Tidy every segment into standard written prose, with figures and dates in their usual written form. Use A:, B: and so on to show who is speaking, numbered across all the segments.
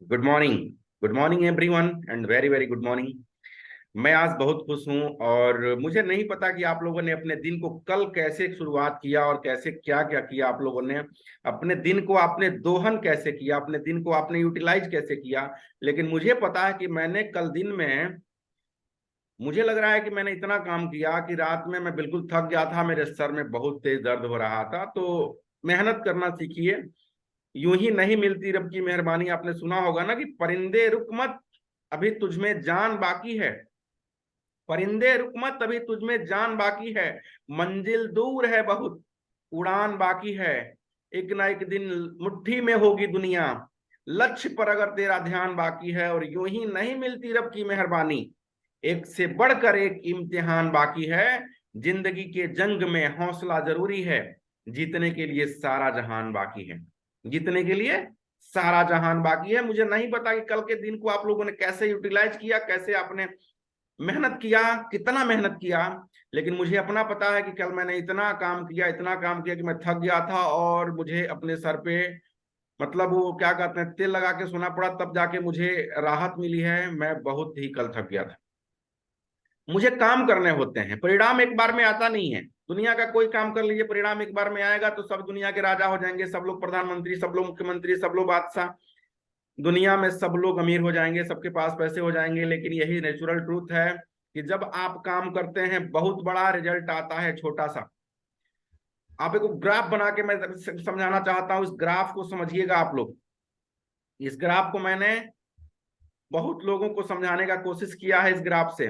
A: Good morning. Good morning everyone and very very good morning. मैं आज बहुत खुश हूं और मुझे नहीं पता कि आप लोगों ने अपने दिन को कल कैसे शुरुआत किया और कैसे क्या क्या किया। आप लोगों ने अपने दिन को आपने दोहन कैसे किया, अपने दिन को आपने यूटिलाइज कैसे किया। लेकिन मुझे पता है कि मैंने कल दिन में, मुझे लग रहा है कि मैंने इतना काम किया कि रात में मैं बिल्कुल थक गया था, मेरे सर में बहुत तेज दर्द हो रहा था। तो मेहनत करना सीखिए, यूं ही नहीं मिलती रब की मेहरबानी। आपने सुना होगा ना कि परिंदे रुक मत, अभी तुझमें जान बाकी है। परिंदे रुक मत, अभी तुझमें जान बाकी है। मंजिल दूर है बहुत, उड़ान बाकी है। एक ना एक दिन मुट्ठी में होगी दुनिया, लक्ष्य पर अगर तेरा ध्यान बाकी है। और यूं ही नहीं मिलती रब की मेहरबानी, एक से बढ़कर एक इम्तिहान बाकी है। जिंदगी के जंग में हौसला जरूरी है, जीतने के लिए सारा जहान बाकी है। जीतने के लिए सारा जहान बाकी है। मुझे नहीं पता कि कल के दिन को आप लोगों ने कैसे यूटिलाइज किया, कैसे आपने मेहनत किया, कितना मेहनत किया। लेकिन मुझे अपना पता है कि कल मैंने इतना काम किया, इतना काम किया कि मैं थक गया था और मुझे अपने सर पे, मतलब वो क्या कहते हैं, तेल लगा के सोना पड़ा, तब जाके मुझे राहत मिली है। मैं बहुत ही कल थक गया था। मुझे काम करने होते हैं, परिणाम एक बार में आता नहीं है। दुनिया का कोई काम कर लीजिए, परिणाम एक बार में आएगा तो सब दुनिया के राजा हो जाएंगे, सब लोग प्रधानमंत्री, सब लोग मुख्यमंत्री, सब लोग बादशाह, दुनिया में सब लोग अमीर हो जाएंगे, सबके पास पैसे हो जाएंगे। लेकिन यही नेचुरल ट्रूथ है कि जब आप काम करते हैं बहुत बड़ा रिजल्ट आता है छोटा सा। आप एक ग्राफ बना के मैं समझाना चाहता हूं, इस ग्राफ को समझिएगा आप लोग। इस ग्राफ को मैंने बहुत लोगों को समझाने का कोशिश किया है इस ग्राफ से।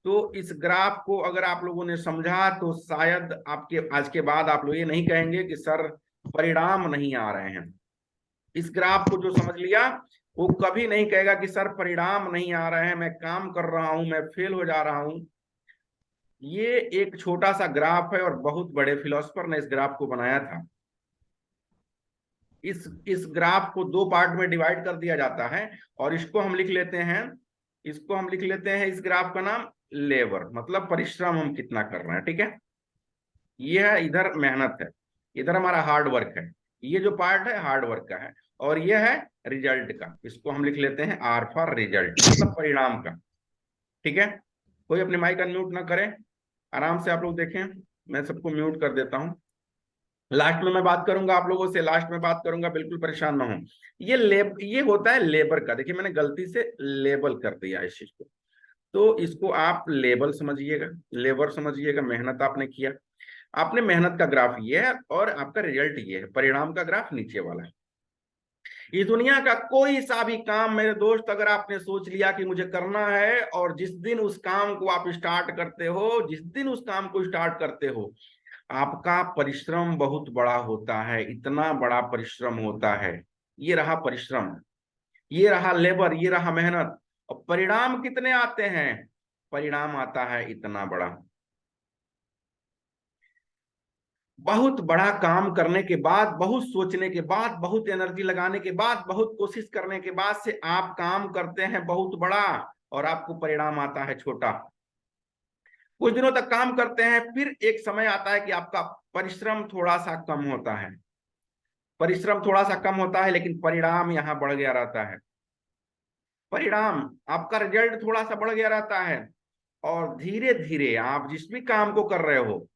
A: तो इस ग्राफ को अगर आप लोगों ने समझा तो शायद आपके आज के बाद आप लोग ये नहीं कहेंगे कि सर परिणाम नहीं आ रहे हैं। इस ग्राफ को जो समझ लिया वो कभी नहीं कहेगा कि सर परिणाम नहीं आ रहे हैं, मैं काम कर रहा हूं, मैं फेल हो जा रहा हूं। ये एक छोटा सा ग्राफ है और बहुत बड़े फिलोसफर ने इस ग्राफ को बनाया था। इस ग्राफ को दो पार्ट में डिवाइड कर दिया जाता है और इसको हम लिख लेते हैं, इसको हम लिख लेते हैं, इस ग्राफ का नाम लेबर, मतलब परिश्रम हम कितना कर रहे हैं। ठीक है, ये है इधर मेहनत है, इधर हमारा हार्ड वर्क है। ये जो पार्ट है हार्ड वर्क का है और ये है रिजल्ट का। इसको हम लिख लेते हैं आर फॉर रिजल्ट, मतलब परिणाम का। ठीक है, कोई अपने माइक अनम्यूट ना करें, आराम से आप लोग देखें। मैं सबको म्यूट कर देता हूं। लास्ट में मैं बात करूंगा आप लोगों से, लास्ट में बात करूंगा, बिल्कुल परेशान ना हो। ये होता है लेबर का। देखिए मैंने गलती से लेबल कर दिया इस चीज को, तो इसको आप लेबल समझिएगा, लेबर समझिएगा। मेहनत आपने किया, आपने मेहनत का ग्राफ ये है और आपका रिजल्ट ये है, परिणाम का ग्राफ नीचे वाला है। इस दुनिया का कोई सा भी काम मेरे दोस्त, अगर आपने सोच लिया कि मुझे करना है और जिस दिन उस काम को आप स्टार्ट करते हो, जिस दिन उस काम को स्टार्ट करते हो, आपका परिश्रम बहुत बड़ा होता है, इतना बड़ा परिश्रम होता है। ये रहा परिश्रम, ये रहा लेबर, ये रहा मेहनत। और परिणाम कितने आते हैं? परिणाम आता है इतना बड़ा। बहुत बड़ा काम करने के बाद, बहुत सोचने के बाद, बहुत एनर्जी लगाने के बाद, बहुत कोशिश करने के बाद से आप काम करते हैं बहुत बड़ा और आपको परिणाम आता है छोटा। कुछ दिनों तक काम करते हैं, फिर एक समय आता है कि आपका परिश्रम थोड़ा सा कम होता है, परिश्रम थोड़ा सा कम होता है, लेकिन परिणाम यहां बढ़ गया रहता है। परिणाम, आपका रिजल्ट थोड़ा सा बढ़ गया रहता है और धीरे धीरे आप जिस भी काम को कर रहे हो,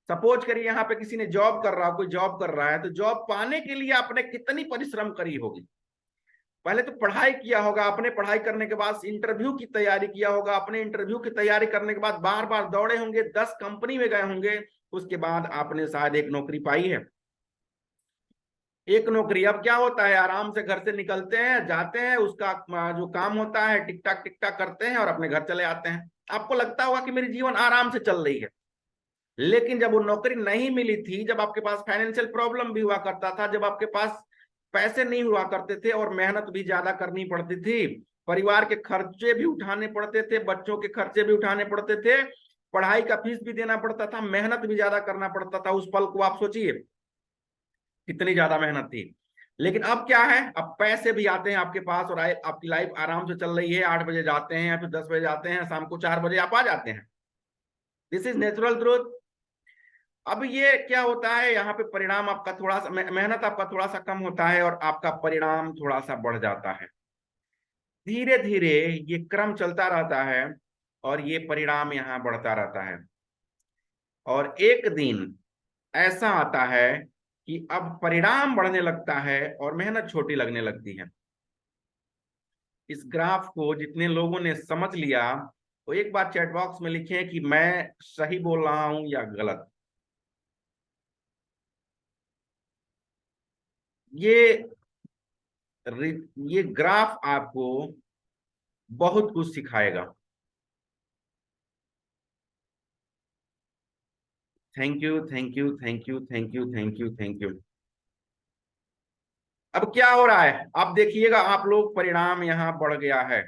A: सपोज करिए यहाँ पे किसी ने जॉब कर रहा, कोई जॉब कर रहा है, तो जॉब पाने के लिए आपने कितनी परिश्रम करी होगी। पहले तो पढ़ाई किया होगा आपने, पढ़ाई करने के बाद इंटरव्यू की तैयारी किया होगा आपने, इंटरव्यू की तैयारी करने के बाद बार बार दौड़े होंगे, 10 कंपनी में गए होंगे, उसके बाद आपने शायद एक नौकरी पाई है। एक नौकरी, अब क्या होता है, आराम से घर से निकलते हैं, जाते हैं, उसका जो काम होता है टिक टाक करते हैं और अपने घर चले आते हैं। आपको लगता होगा कि मेरी जीवन आराम से चल रही है। लेकिन जब वो नौकरी नहीं मिली थी, जब आपके पास फाइनेंशियल प्रॉब्लम भी हुआ करता था, जब आपके पास पैसे नहीं हुआ करते थे और मेहनत भी ज्यादा करनी पड़ती थी, परिवार के खर्चे भी उठाने पड़ते थे, बच्चों के खर्चे भी उठाने पड़ते थे, पढ़ाई का फीस भी देना पड़ता था, मेहनत भी ज्यादा करना पड़ता था। उस पल को आप सोचिए कितनी ज्यादा मेहनत थी। लेकिन अब क्या है, अब पैसे भी आते हैं आपके पास और आपकी लाइफ आराम से चल रही है। 8 बजे जाते हैं या फिर 10 बजे जाते हैं, शाम को 4 बजे आप आ जाते हैं। This is natural growth. अब ये क्या होता है, यहाँ पे परिणाम आपका थोड़ा सा, मेहनत आपका थोड़ा सा कम होता है और आपका परिणाम थोड़ा सा बढ़ जाता है। धीरे धीरे ये क्रम चलता रहता है और ये परिणाम यहाँ बढ़ता रहता है। और एक दिन ऐसा आता है कि अब परिणाम बढ़ने लगता है और मेहनत छोटी लगने लगती है। इस ग्राफ को जितने लोगों ने समझ लिया वो एक बार चैट बॉक्स में लिखें कि मैं सही बोल रहा हूं या गलत। ये ये ग्राफ आपको बहुत कुछ सिखाएगा। Thank you, thank you, thank you, thank you, thank you, thank you. अब क्या हो रहा है, आप देखिएगा, आप लोग परिणाम यहाँ बढ़ गया है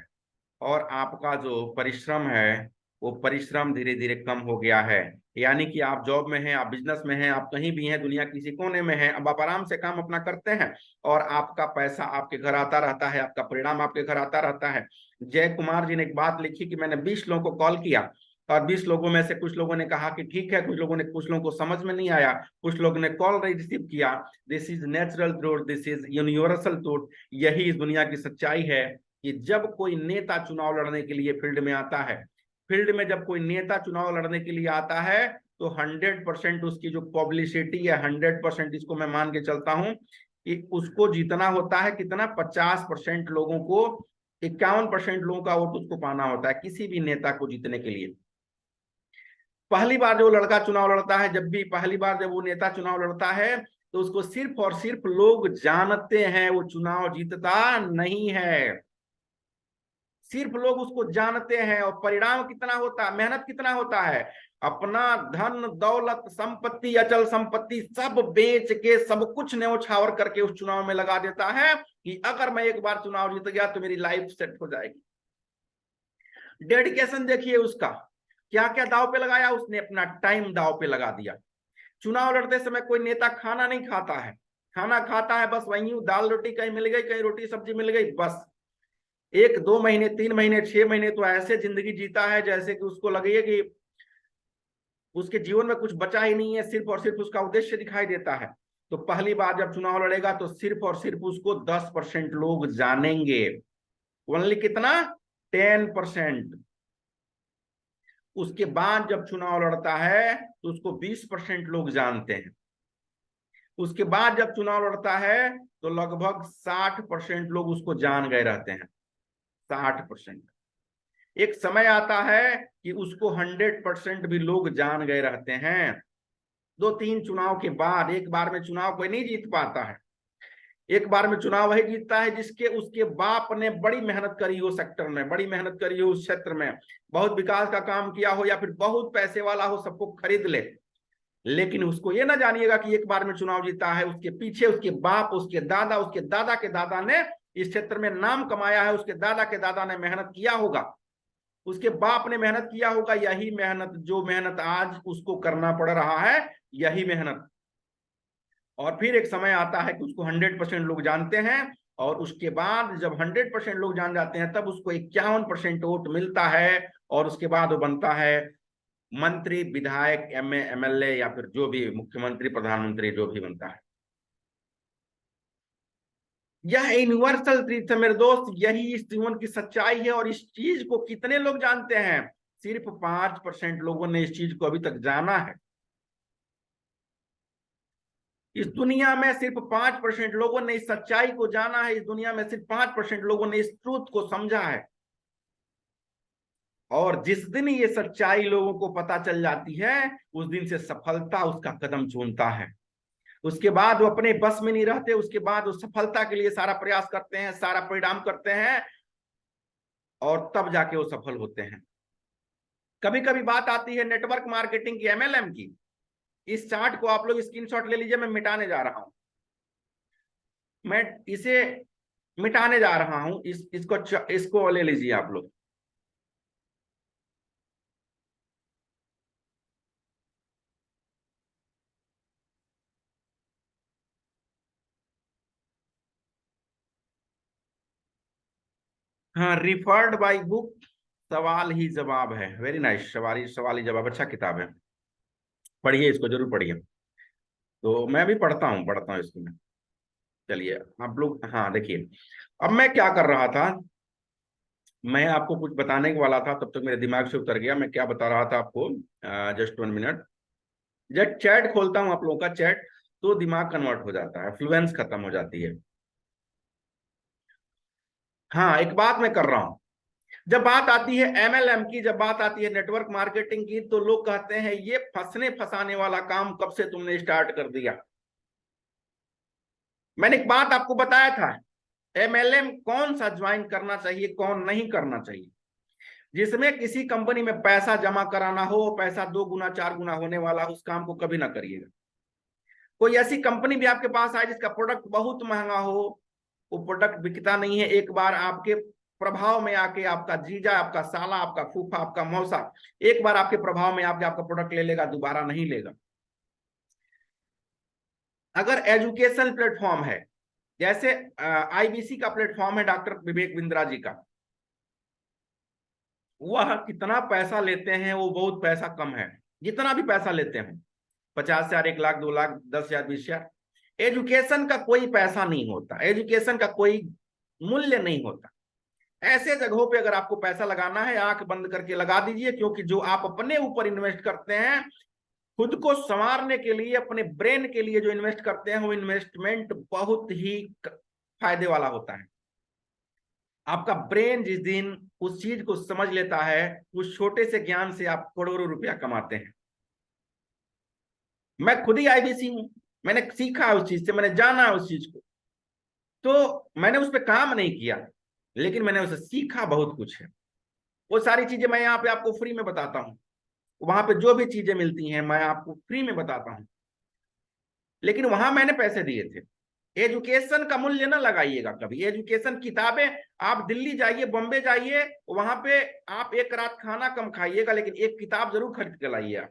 A: और आपका जो परिश्रम है वो परिश्रम धीरे धीरे कम हो गया है। यानी कि आप जॉब में हैं, आप बिजनेस में हैं, आप कहीं भी हैं, दुनिया किसी कोने में हैं, अब आप आराम से काम अपना करते हैं और आपका पैसा आपके घर आता रहता है, आपका परिणाम आपके घर आता रहता है। जय कुमार जी ने एक बात लिखी कि मैंने 20 लोगों को कॉल किया और 20 लोगों में से कुछ लोगों ने कहा कि ठीक है, कुछ लोगों को समझ में नहीं आया, कुछ लोगों ने कॉल रिसीव किया। This is natural truth, this is universal truth. यही इस दुनिया की सच्चाई है कि जब कोई नेता चुनाव लड़ने के लिए फील्ड में आता है, फील्ड में जब कोई नेता चुनाव लड़ने के लिए आता है तो 100% उसकी जो पब्लिसिटी है, 100% इसको मैं मान के चलता हूं कि उसको जीतना होता है कितना, 50% लोगों को, 51% लोगों का वोट उसको पाना होता है किसी भी नेता को जीतने के लिए। पहली बार जो लड़का चुनाव लड़ता है, जब भी पहली बार जब वो नेता चुनाव लड़ता है तो उसको सिर्फ और सिर्फ लोग जानते हैं, वो चुनाव जीतता नहीं है। सिर्फ लोग उसको जानते हैं। और परिणाम कितना होता है, मेहनत कितना होता है, अपना धन दौलत संपत्ति अचल संपत्ति सब बेच के, सब कुछ न्यौछावर करके उस चुनाव में लगा देता है कि अगर मैं एक बार चुनाव जीत गया तो मेरी लाइफ सेट हो जाएगी। डेडिकेशन देखिए उसका, क्या क्या दाव पे लगाया उसने, अपना टाइम दाव पे लगा दिया। चुनाव लड़ते समय कोई नेता खाना नहीं खाता है, खाना खाता है बस वहीं दाल रोटी कहीं मिल गई, कहीं रोटी सब्जी मिल गई, बस 1 2 महीने 3 महीने 6 महीने तो ऐसे जिंदगी जीता है जैसे कि उसको लगे कि उसके जीवन में कुछ बचा ही नहीं है, सिर्फ और सिर्फ उसका उद्देश्य दिखाई देता है। तो पहली बार जब चुनाव लड़ेगा तो सिर्फ और सिर्फ उसको 10% लोग जानेंगे, ओनली कितना, 10%। उसके बाद जब चुनाव लड़ता है तो उसको 20% लोग जानते हैं। उसके बाद जब चुनाव लड़ता है तो लगभग 60% लोग उसको जान गए रहते हैं, 60%। एक समय आता है कि उसको 100% भी लोग जान गए रहते हैं। 2 3 चुनाव के बाद, एक बार में चुनाव कोई नहीं जीत पाता है। एक बार में चुनाव वही जीतता है जिसके उसके बाप ने बड़ी मेहनत करी हो, सेक्टर में बड़ी मेहनत करी हो, उस क्षेत्र में बहुत विकास का काम किया हो, या फिर बहुत पैसे वाला हो, सबको खरीद ले। लेकिन उसको ये ना जानिएगा कि एक बार में चुनाव जीता है, उसके पीछे उसके बाप, उसके दादा के दादा ने इस क्षेत्र में नाम कमाया है, उसके दादा के दादा ने मेहनत किया होगा, उसके बाप ने मेहनत किया होगा। यही मेहनत, जो मेहनत आज उसको करना पड़ रहा है, यही मेहनत। और फिर एक समय आता है कि उसको 100% लोग जानते हैं और उसके बाद जब 100% लोग जान जाते हैं तब उसको 51% वोट मिलता है और उसके बाद वो बनता है मंत्री, विधायक, एमए, एमएलए, या फिर जो भी मुख्यमंत्री, प्रधानमंत्री, जो भी बनता है। यह यूनिवर्सल ट्रूथ है मेरे दोस्त, यही इस जीवन की सच्चाई है। और इस चीज को कितने लोग जानते हैं, सिर्फ 5% लोगों ने इस चीज को अभी तक जाना है। इस दुनिया में सिर्फ 5% लोगों ने इस सच्चाई को जाना है, इस दुनिया में सिर्फ 5% लोगों ने इस ट्रूथ को समझा है। और जिस दिन ये सच्चाई लोगों को पता चल जाती है उस दिन से सफलता उसका कदम चूमता है। उसके बाद वो अपने बस में नहीं रहते, उसके बाद वो सफलता के लिए सारा प्रयास करते हैं, सारा परिणाम करते हैं और तब जाके वो सफल होते हैं। कभी कभी बात आती है नेटवर्क मार्केटिंग की, एमएलएम की। इस चार्ट को आप लोग स्क्रीनशॉट ले लीजिए, मैं मिटाने जा रहा हूं, मैं इसे मिटाने जा रहा हूं, इसको ले लीजिए आप लोग। हाँ, रिफर्ड बाय बुक, सवाल ही जवाब है, वेरी नाइस, सवाल ही जवाब, अच्छा किताब है। पढ़िए, इसको जरूर पढ़िए। तो मैं भी पढ़ता हूँ इसको मैं। चलिए आप लोग, हाँ देखिए, अब मैं क्या कर रहा था, मैं आपको कुछ बताने वाला था, तब तक मेरे दिमाग से उतर गया। मैं क्या बता रहा था आपको, जस्ट 1 मिनट। जब चैट खोलता हूँ आप लोगों का चैट, तो दिमाग कन्वर्ट हो जाता है, फ्लुएंस खत्म हो जाती है। हाँ, एक बात मैं कर रहा हूँ, जब बात आती है एमएलएम की, जब बात आती है नेटवर्क मार्केटिंग की, तो लोग कहते हैं ये फंसने फंसाने वाला काम कब से तुमने स्टार्ट कर दिया। मैंने एक बात आपको बताया था, एमएलएम कौन सा ज्वाइन करना चाहिए, कौन नहीं करना चाहिए। जिसमें किसी कंपनी में पैसा जमा कराना हो, पैसा 2 गुना 4 गुना होने वाला, उस काम को कभी ना करिएगा। कोई ऐसी कंपनी भी आपके पास आए जिसका प्रोडक्ट बहुत महंगा हो, वो प्रोडक्ट बिकता नहीं है, एक बार आपके प्रभाव में आके आपका जीजा, आपका साला, आपका फूफा, आपका मौसा एक बार आपके प्रभाव में आके आपका प्रोडक्ट ले लेगा, दोबारा नहीं लेगा। अगर एजुकेशन प्लेटफॉर्म है, जैसे आईबीसी का प्लेटफॉर्म है डॉक्टर विवेक बिंद्रा जी का, वह कितना पैसा लेते हैं, वो बहुत पैसा कम है। जितना भी पैसा लेते हैं, 50,000, 1 लाख, 2 लाख, 10,000, 20,000, एजुकेशन का कोई पैसा नहीं होता, एजुकेशन का कोई मूल्य नहीं होता। ऐसे जगहों पे अगर आपको पैसा लगाना है, आंख बंद करके लगा दीजिए, क्योंकि जो आप अपने ऊपर इन्वेस्ट करते हैं, खुद को संवारने के लिए, अपने ब्रेन के लिए जो इन्वेस्ट करते हैं, वो इन्वेस्टमेंट बहुत ही फायदे वाला होता है। आपका ब्रेन जिस दिन उस चीज को समझ लेता है, उस छोटे से ज्ञान से आप करोड़ों रुपया कमाते हैं। मैं खुद ही आईबीसी हूं, मैंने सीखा उस चीज से, मैंने जाना उस चीज को, तो मैंने उस पर काम नहीं किया, लेकिन मैंने उसे सीखा, बहुत कुछ है। वो सारी चीजें मैं यहाँ पे आपको फ्री में बताता हूँ, वहां पे जो भी चीजें मिलती हैं मैं आपको फ्री में बताता हूँ, लेकिन वहां मैंने पैसे दिए थे। एजुकेशन का मूल्य ना लगाइएगा कभी। एजुकेशन किताबें, आप दिल्ली जाइए, बॉम्बे जाइए, वहां पे आप एक रात खाना कम खाइएगा, लेकिन एक किताब जरूर खरीद के लाइए। आप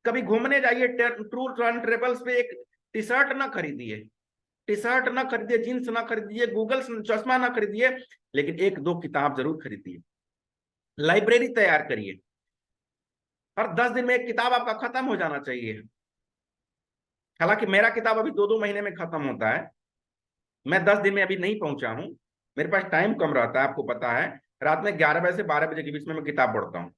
A: कभी घूमने जाइए, टूर एंड ट्रेवल्स पे, एक टी शर्ट ना खरीदिए, टी शर्ट ना खरीदिए, जींस ना खरीदिए, गूगल चश्मा ना खरीदिए, लेकिन 1-2 किताब जरूर खरीदिए। लाइब्रेरी तैयार करिए, हर 10 दिन में एक किताब आपका खत्म हो जाना चाहिए। हालांकि मेरा किताब अभी 2-2 महीने में खत्म होता है, मैं 10 दिन में अभी नहीं पहुंचा हूं, मेरे पास टाइम कम रहता है, आपको पता है। रात में 11 बजे से 12 बजे के बीच में मैं किताब पढ़ता हूँ,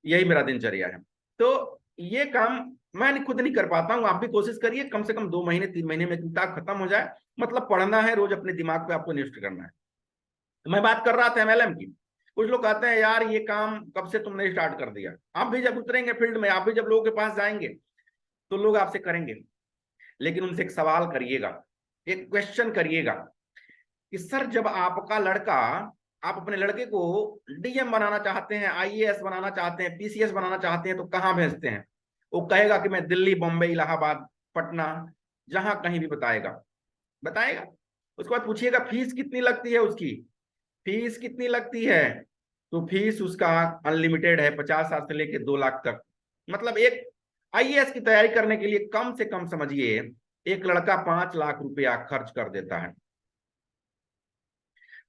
A: यही मेरा दिनचर्या है। तो ये काम मैं खुद नहीं कर पाता हूँ, आप भी कोशिश करिए, कम से कम 2 महीने 3 महीने में किताब खत्म हो जाए। मतलब पढ़ना है, रोज अपने दिमाग पे आपको इन्वेस्ट करना है। तो मैं बात कर रहा था एमएलएम की। कुछ लोग कहते हैं यार ये काम कब से तुमने स्टार्ट कर दिया। आप भी जब उतरेंगे फील्ड में, आप भी जब लोगों के पास जाएंगे, तो लोग आपसे करेंगे, लेकिन उनसे एक सवाल करिएगा, एक क्वेश्चन करिएगा कि सर जब आपका लड़का, आप अपने लड़के को डीएम बनाना चाहते हैं, आईएएस बनाना चाहते हैं, पीसीएस बनाना चाहते हैं, तो कहाँ भेजते हैं। वो कहेगा कि मैं दिल्ली, बॉम्बे, इलाहाबाद, पटना, जहां कहीं भी बताएगा, बताएगा। उसके बाद पूछिएगा फीस कितनी लगती है उसकी, फीस कितनी लगती है, तो फीस उसका अनलिमिटेड है, 50,000 से लेके 2 लाख तक। मतलब एक आईएएस की तैयारी करने के लिए कम से कम समझिए, एक लड़का 5 लाख रुपया खर्च कर देता है।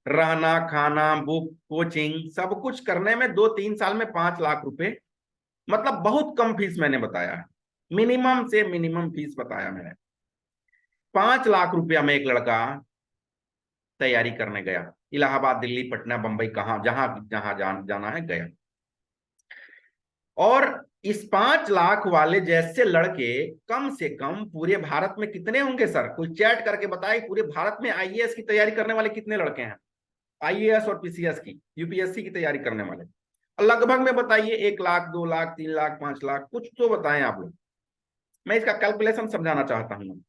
A: रहना, खाना, बुक, कोचिंग, सब कुछ करने में 2-3 साल में 5 लाख रुपए, मतलब बहुत कम फीस मैंने बताया है, मिनिमम से मिनिमम फीस बताया मैंने। 5 लाख रुपया में एक लड़का तैयारी करने गया, इलाहाबाद, दिल्ली, पटना, बंबई, कहाँ जहां जहां जाना है गया। और इस 5 लाख वाले जैसे लड़के कम से कम पूरे भारत में कितने होंगे सर, कोई चैट करके बताए, पूरे भारत में आईएएस की तैयारी करने वाले कितने लड़के हैं, आईएएस और पीसीएस की, यूपीएससी की तैयारी करने वाले। लगभग में बताइए, 1 लाख, 2 लाख, 3 लाख, 5 लाख, कुछ तो बताएं आप लोग। मैं इसका कैलकुलेशन समझाना चाहता हूं,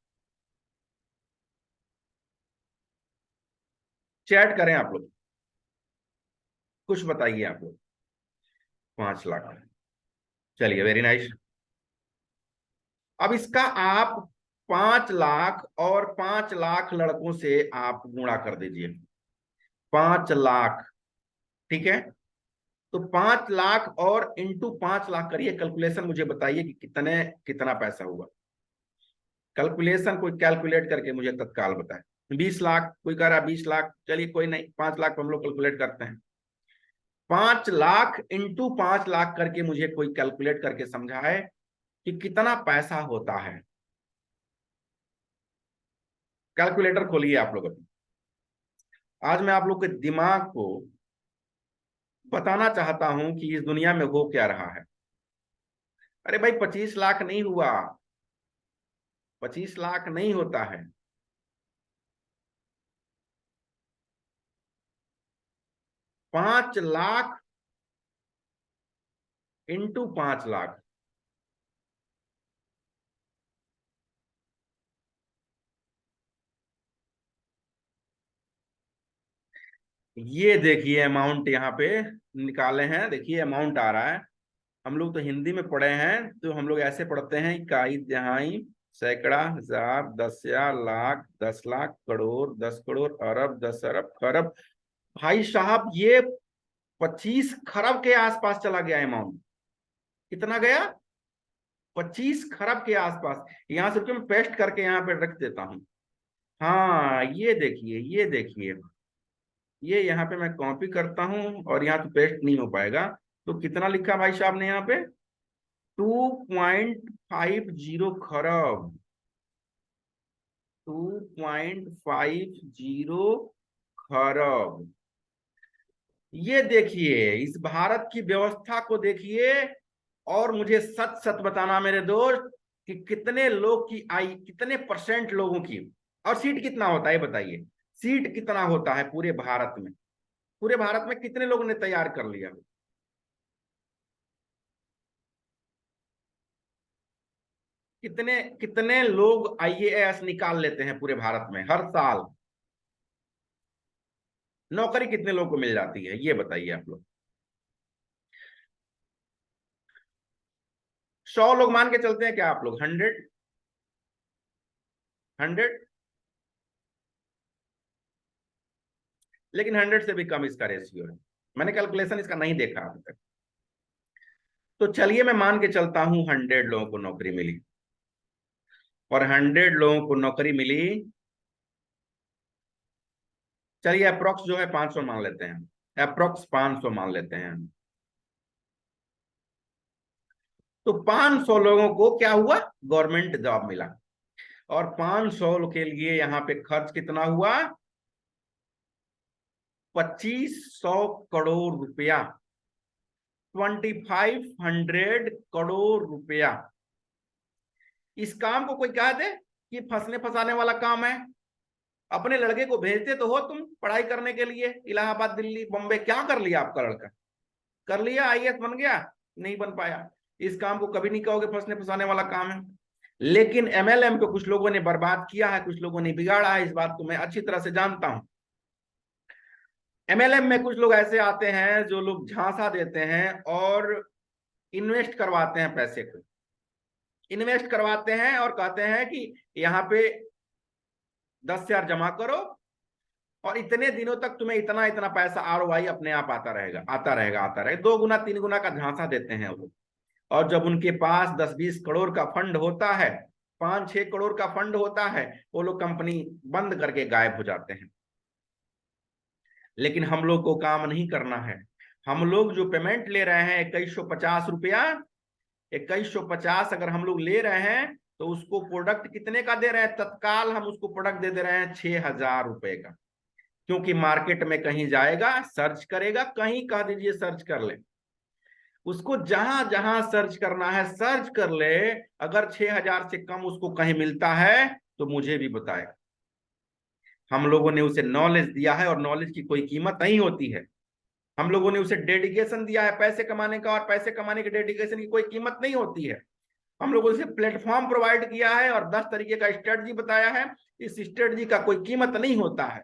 A: चैट करें आप लोग, कुछ बताइए आप लोग। 5 लाख, चलिए वेरी नाइस। अब इसका आप 5 लाख और 5 लाख लड़कों से आप गुणा कर दीजिए, 5 लाख, ठीक है। तो 5 लाख और इंटू 5 लाख करिए कैलकुलेशन, मुझे बताइए कि कितने, कितना पैसा हुआ। कैलकुलेशन कोई कैलकुलेट करके मुझे तत्काल बताए। 20 लाख, कोई कह रहा 20 लाख, चलिए कोई नहीं, 5 लाख हम लोग कैलकुलेट करते हैं। 5 लाख इंटू 5 लाख करके मुझे कोई कैलकुलेट करके समझाए कि कितना पैसा होता है। कैलकुलेटर खोलिए आप लोग अपनी। आज मैं आप लोग के दिमाग को बताना चाहता हूं कि इस दुनिया में हो क्या रहा है। अरे भाई 25 लाख नहीं हुआ, 25 लाख नहीं होता है। 5 लाख इंटू 5 लाख। ये देखिए अमाउंट यहाँ पे निकाले हैं, देखिए अमाउंट आ रहा है। हम लोग तो हिंदी में पढ़े हैं, तो हम लोग ऐसे पढ़ते हैं, इकाई, दहाई, सैकड़ा, हजार, दसिया, लाख, 10 लाख, करोड़, 10 करोड़, अरब, 10 अरब, खरब। भाई साहब ये 25 खरब के आसपास चला गया अमाउंट। कितना गया? 25 खरब के आसपास। यहां से मैं पेस्ट करके यहाँ पे रख देता हूँ। हाँ ये देखिए, ये देखिए, ये यहाँ पे मैं कॉपी करता हूँ और यहाँ तो पेस्ट नहीं हो पाएगा। तो कितना लिखा भाई साहब ने यहाँ पे? 2.50 खरब। 2.50 खरब। ये देखिए, इस भारत की व्यवस्था को देखिए। और मुझे सच सच बताना मेरे दोस्त कि कितने लोग की आई, कितने परसेंट लोगों की, और सीट कितना होता है बताइए। सीट कितना होता है पूरे भारत में? पूरे भारत में कितने लोगों ने तैयार कर लिया? कितने कितने लोग आईएएस निकाल लेते हैं पूरे भारत में हर साल? नौकरी कितने लोगों को मिल जाती है ये बताइए आप लोग। 100 लोग मान के चलते हैं क्या आप लोग? 100? 100? लेकिन 100 से भी कम इसका रेशियो है। मैंने कैलकुलेशन इसका नहीं देखा अभी तक। तो चलिए मैं मान के चलता हूं 100 लोगों को नौकरी मिली। और 100 लोगों को नौकरी मिली। चलिए अप्रोक्स जो है 500 मान लेते हैं, अप्रोक्स 500 मान लेते हैं। तो 500 लोगों को क्या हुआ? गवर्नमेंट जॉब मिला। और 500 के लिए यहाँ पे खर्च कितना हुआ? 2500 करोड़ रुपया। 2500 करोड़ रुपया। इस काम को कोई कह दे कि फंसने फंसाने वाला काम है। अपने लड़के को भेजते तो हो तुम पढ़ाई करने के लिए इलाहाबाद, दिल्ली, बॉम्बे, क्या कर लिया आपका लड़का? कर लिया, आईएएस बन गया? नहीं बन पाया। इस काम को कभी नहीं कहोगे फंसने फंसाने वाला काम है। लेकिन एमएलएम को कुछ लोगों ने बर्बाद किया है, कुछ लोगों ने बिगाड़ा है, इस बात को मैं अच्छी तरह से जानता हूं। एमएलएम में कुछ लोग ऐसे आते हैं जो लोग झांसा देते हैं और इन्वेस्ट करवाते हैं, पैसे को इन्वेस्ट करवाते हैं और कहते हैं कि यहाँ पे 10,000 जमा करो और इतने दिनों तक तुम्हें इतना इतना पैसा आरओआई अपने आप आता रहेगा, आता रहेगा, आता रहेगा। 2 गुना 3 गुना का झांसा देते हैं वो। और जब उनके पास 10-20 करोड़ का फंड होता है, 5-6 करोड़ का फंड होता है, वो लोग कंपनी बंद करके गायब हो जाते हैं। लेकिन हम लोग को काम नहीं करना है। हम लोग जो पेमेंट ले रहे हैं 2150 रुपया, 2150 अगर हम लोग ले रहे हैं तो उसको प्रोडक्ट कितने का दे रहे हैं? तत्काल हम उसको प्रोडक्ट दे रहे हैं 6,000 रुपए का। क्योंकि मार्केट में कहीं जाएगा, सर्च करेगा, कहीं कह दीजिए सर्च कर ले, उसको जहां जहां सर्च करना है सर्च कर ले। अगर 6,000 से कम उसको कहीं मिलता है तो मुझे भी बताए। हम लोगों ने उसे नॉलेज दिया है और नॉलेज की कोई कीमत नहीं होती है। हम लोगों ने उसे डेडिकेशन दिया है पैसे कमाने का, और पैसे कमाने के डेडिकेशन की कोई कीमत नहीं होती है। हम लोगों से प्लेटफॉर्म प्रोवाइड किया है और 10 तरीके का स्ट्रेटजी बताया है। इस स्ट्रेटजी का कोई कीमत नहीं होता है।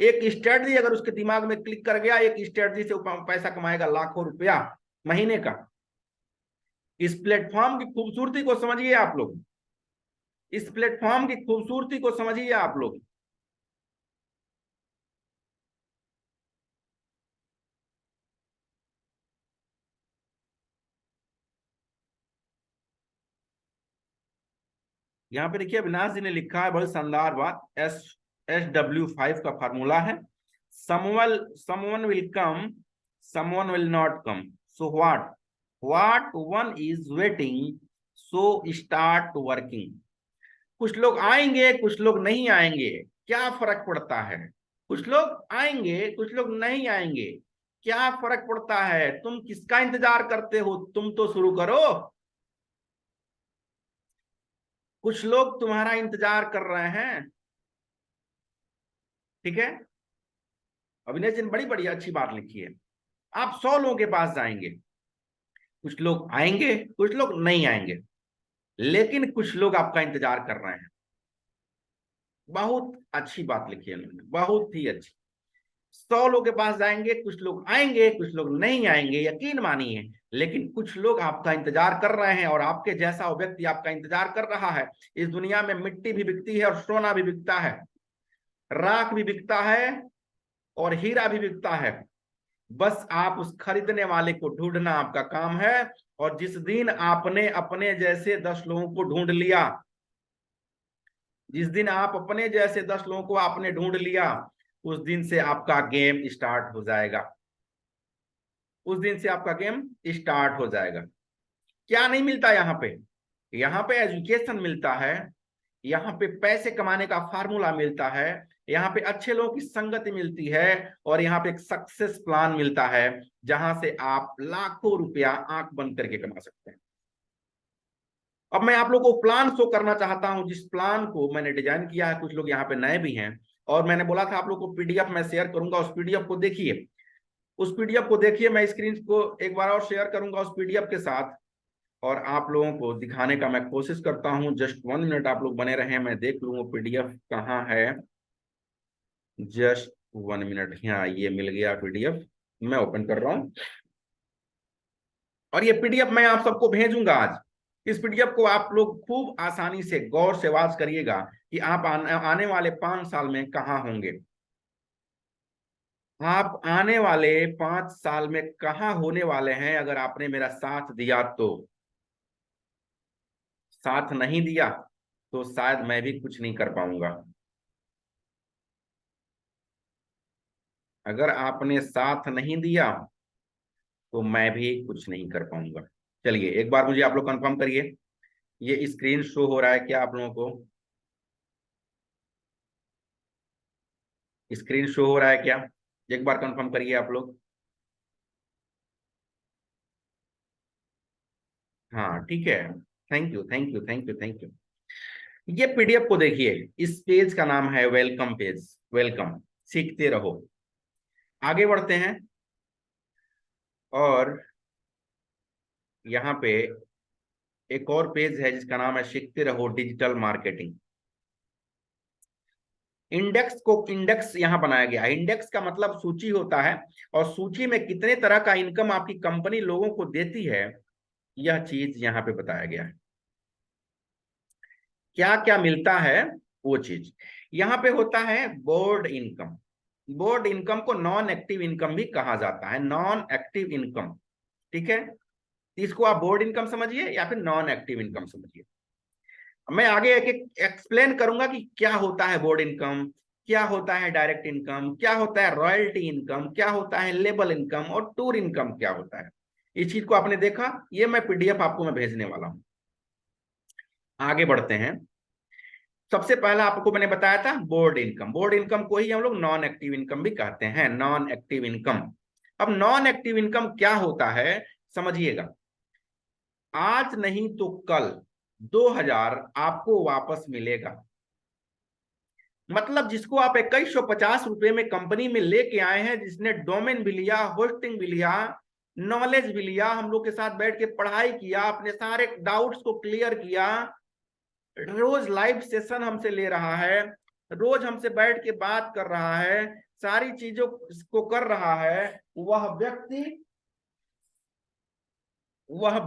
A: एक स्ट्रेटजी अगर उसके दिमाग में क्लिक कर गया, एक स्ट्रेटजी से पैसा कमाएगा लाखों रुपया महीने का। इस प्लेटफॉर्म की खूबसूरती को समझिए आप लोग। इस प्लेटफॉर्म की खूबसूरती को समझिए आप लोग। यहाँ पे देखिए अविनाश जी ने लिखा है बहुत शानदार बात। SW5 का फार्मूला है। Someone someone will come someone will not come. So what one is waiting, so start working. कुछ लोग आएंगे, कुछ लोग नहीं आएंगे, क्या फर्क पड़ता है? कुछ लोग आएंगे, कुछ लोग नहीं आएंगे, क्या फर्क पड़ता है? तुम किसका इंतजार करते हो? तुम तो शुरू करो। कुछ लोग तुम्हारा इंतजार कर रहे हैं। ठीक है, अविनाश जी ने बड़ी बड़ी अच्छी बात लिखी है। आप 100 लोगों के पास जाएंगे, कुछ लोग आएंगे, कुछ लोग नहीं आएंगे, लेकिन कुछ लोग आपका इंतजार कर रहे हैं। बहुत अच्छी बात लिखी है उन्होंने, बहुत ही अच्छी। 100 लोग के पास जाएंगे, कुछ लोग आएंगे, कुछ लोग नहीं आएंगे, यकीन मानिए, लेकिन कुछ लोग आपका इंतजार कर रहे हैं, और आपके जैसा व्यक्ति आपका इंतजार कर रहा है। इस दुनिया में मिट्टी भी बिकती है और सोना भी बिकता है, राख भी बिकता है और हीरा भी बिकता है। बस आप उस खरीदने वाले को ढूंढना आपका काम है। और जिस दिन आपने अपने जैसे 10 लोगों को ढूंढ लिया, जिस दिन आप अपने जैसे 10 लोगों को आपने ढूंढ लिया, उस दिन से आपका गेम स्टार्ट हो जाएगा। उस दिन से आपका गेम स्टार्ट हो जाएगा। क्या नहीं मिलता यहाँ पे? यहाँ पे एजुकेशन मिलता है, यहाँ पे पैसे कमाने का फार्मूला मिलता है, यहाँ पे अच्छे लोगों की संगति मिलती है, और यहाँ पे एक सक्सेस प्लान मिलता है, जहां से आप लाखों रुपया आंख बंद करके कमा सकते हैं। अब मैं आप लोगों को प्लान शो करना चाहता हूं, जिस प्लान को मैंने डिजाइन किया है। कुछ लोग यहाँ पे नए भी हैं, और मैंने बोला था आप लोगों को पीडीएफ मैं शेयर करूंगा, उस पीडीएफ को देखिए, उस पीडीएफ को देखिए। मैं स्क्रीन को एक बार और शेयर करूंगा उस पीडीएफ के साथ, और आप लोगों को दिखाने का मैं कोशिश करता हूं। जस्ट 1 मिनट आप लोग बने रहे, मैं देख लूँ वो पीडीएफ कहाँ है। Just 1 minute. हाँ, ये मिल गया पीडीएफ, मैं ओपन कर रहा हूं, और ये पीडीएफ मैं आप सबको भेजूंगा आज। इस पीडीएफ को आप लोग खूब आसानी से गौर से वाच करिएगा कि आप आने वाले 5 साल में कहाँ होंगे। आप आने वाले 5 साल में कहाँ होने वाले हैं, अगर आपने मेरा साथ दिया तो। साथ नहीं दिया तो शायद मैं भी कुछ नहीं कर पाऊंगा। अगर आपने साथ नहीं दिया तो मैं भी कुछ नहीं कर पाऊंगा। चलिए एक बार मुझे आप लोग कंफर्म करिए, ये स्क्रीन शो हो रहा है क्या आप लोगों को? स्क्रीन शो हो रहा है क्या? एक बार कंफर्म करिए आप लोग। हाँ ठीक है, thank you thank you thank you thank you. ये पीडीएफ को देखिए, इस पेज का नाम है वेलकम पेज। वेलकम, सीखते रहो। आगे बढ़ते हैं, और यहाँ पे एक और पेज है जिसका नाम है सीखते रहो डिजिटल मार्केटिंग। इंडेक्स यहाँ बनाया गया है। इंडेक्स का मतलब सूची होता है, और सूची में कितने तरह का इनकम आपकी कंपनी लोगों को देती है, यह चीज यहाँ पे बताया गया है। क्या क्या मिलता है वो चीज यहाँ पे होता है। बोर्ड इनकम, बोर्ड इनकम को नॉन एक्टिव इनकम भी कहा जाता है, नॉन एक्टिव इनकम। ठीक है, इसको आप बोर्ड इनकम समझिए या फिर नॉन एक्टिव इनकम समझिए। मैं आगे एक एक एक्सप्लेन करूंगा कि क्या होता है बोर्ड इनकम, क्या होता है डायरेक्ट इनकम, क्या होता है रॉयल्टी इनकम, क्या होता है लेबल इनकम, और टूर इनकम क्या होता है। इस चीज को आपने देखा, ये मैं पीडीएफ आपको मैं भेजने वाला हूं। आगे बढ़ते हैं। सबसे पहला आपको मैंने बताया था बोर्ड इनकम। बोर्ड इनकम को ही हम लोग नॉन एक्टिव इनकम भी कहते हैं, नॉन एक्टिव इनकम। अब नॉन एक्टिव इनकम क्या होता है समझिएगा। आज नहीं तो कल 2000 आपको वापस मिलेगा। मतलब जिसको आप 2150 रुपए में कंपनी में लेके आए हैं, जिसने डोमेन भी लिया, होस्टिंग भी लिया, नॉलेज भी लिया, हम लोग के साथ बैठ के पढ़ाई किया, अपने सारे डाउट्स को क्लियर किया, रोज लाइव सेशन हमसे ले रहा है, रोज हमसे बैठ के बात कर रहा है, सारी चीजों को कर रहा है, वह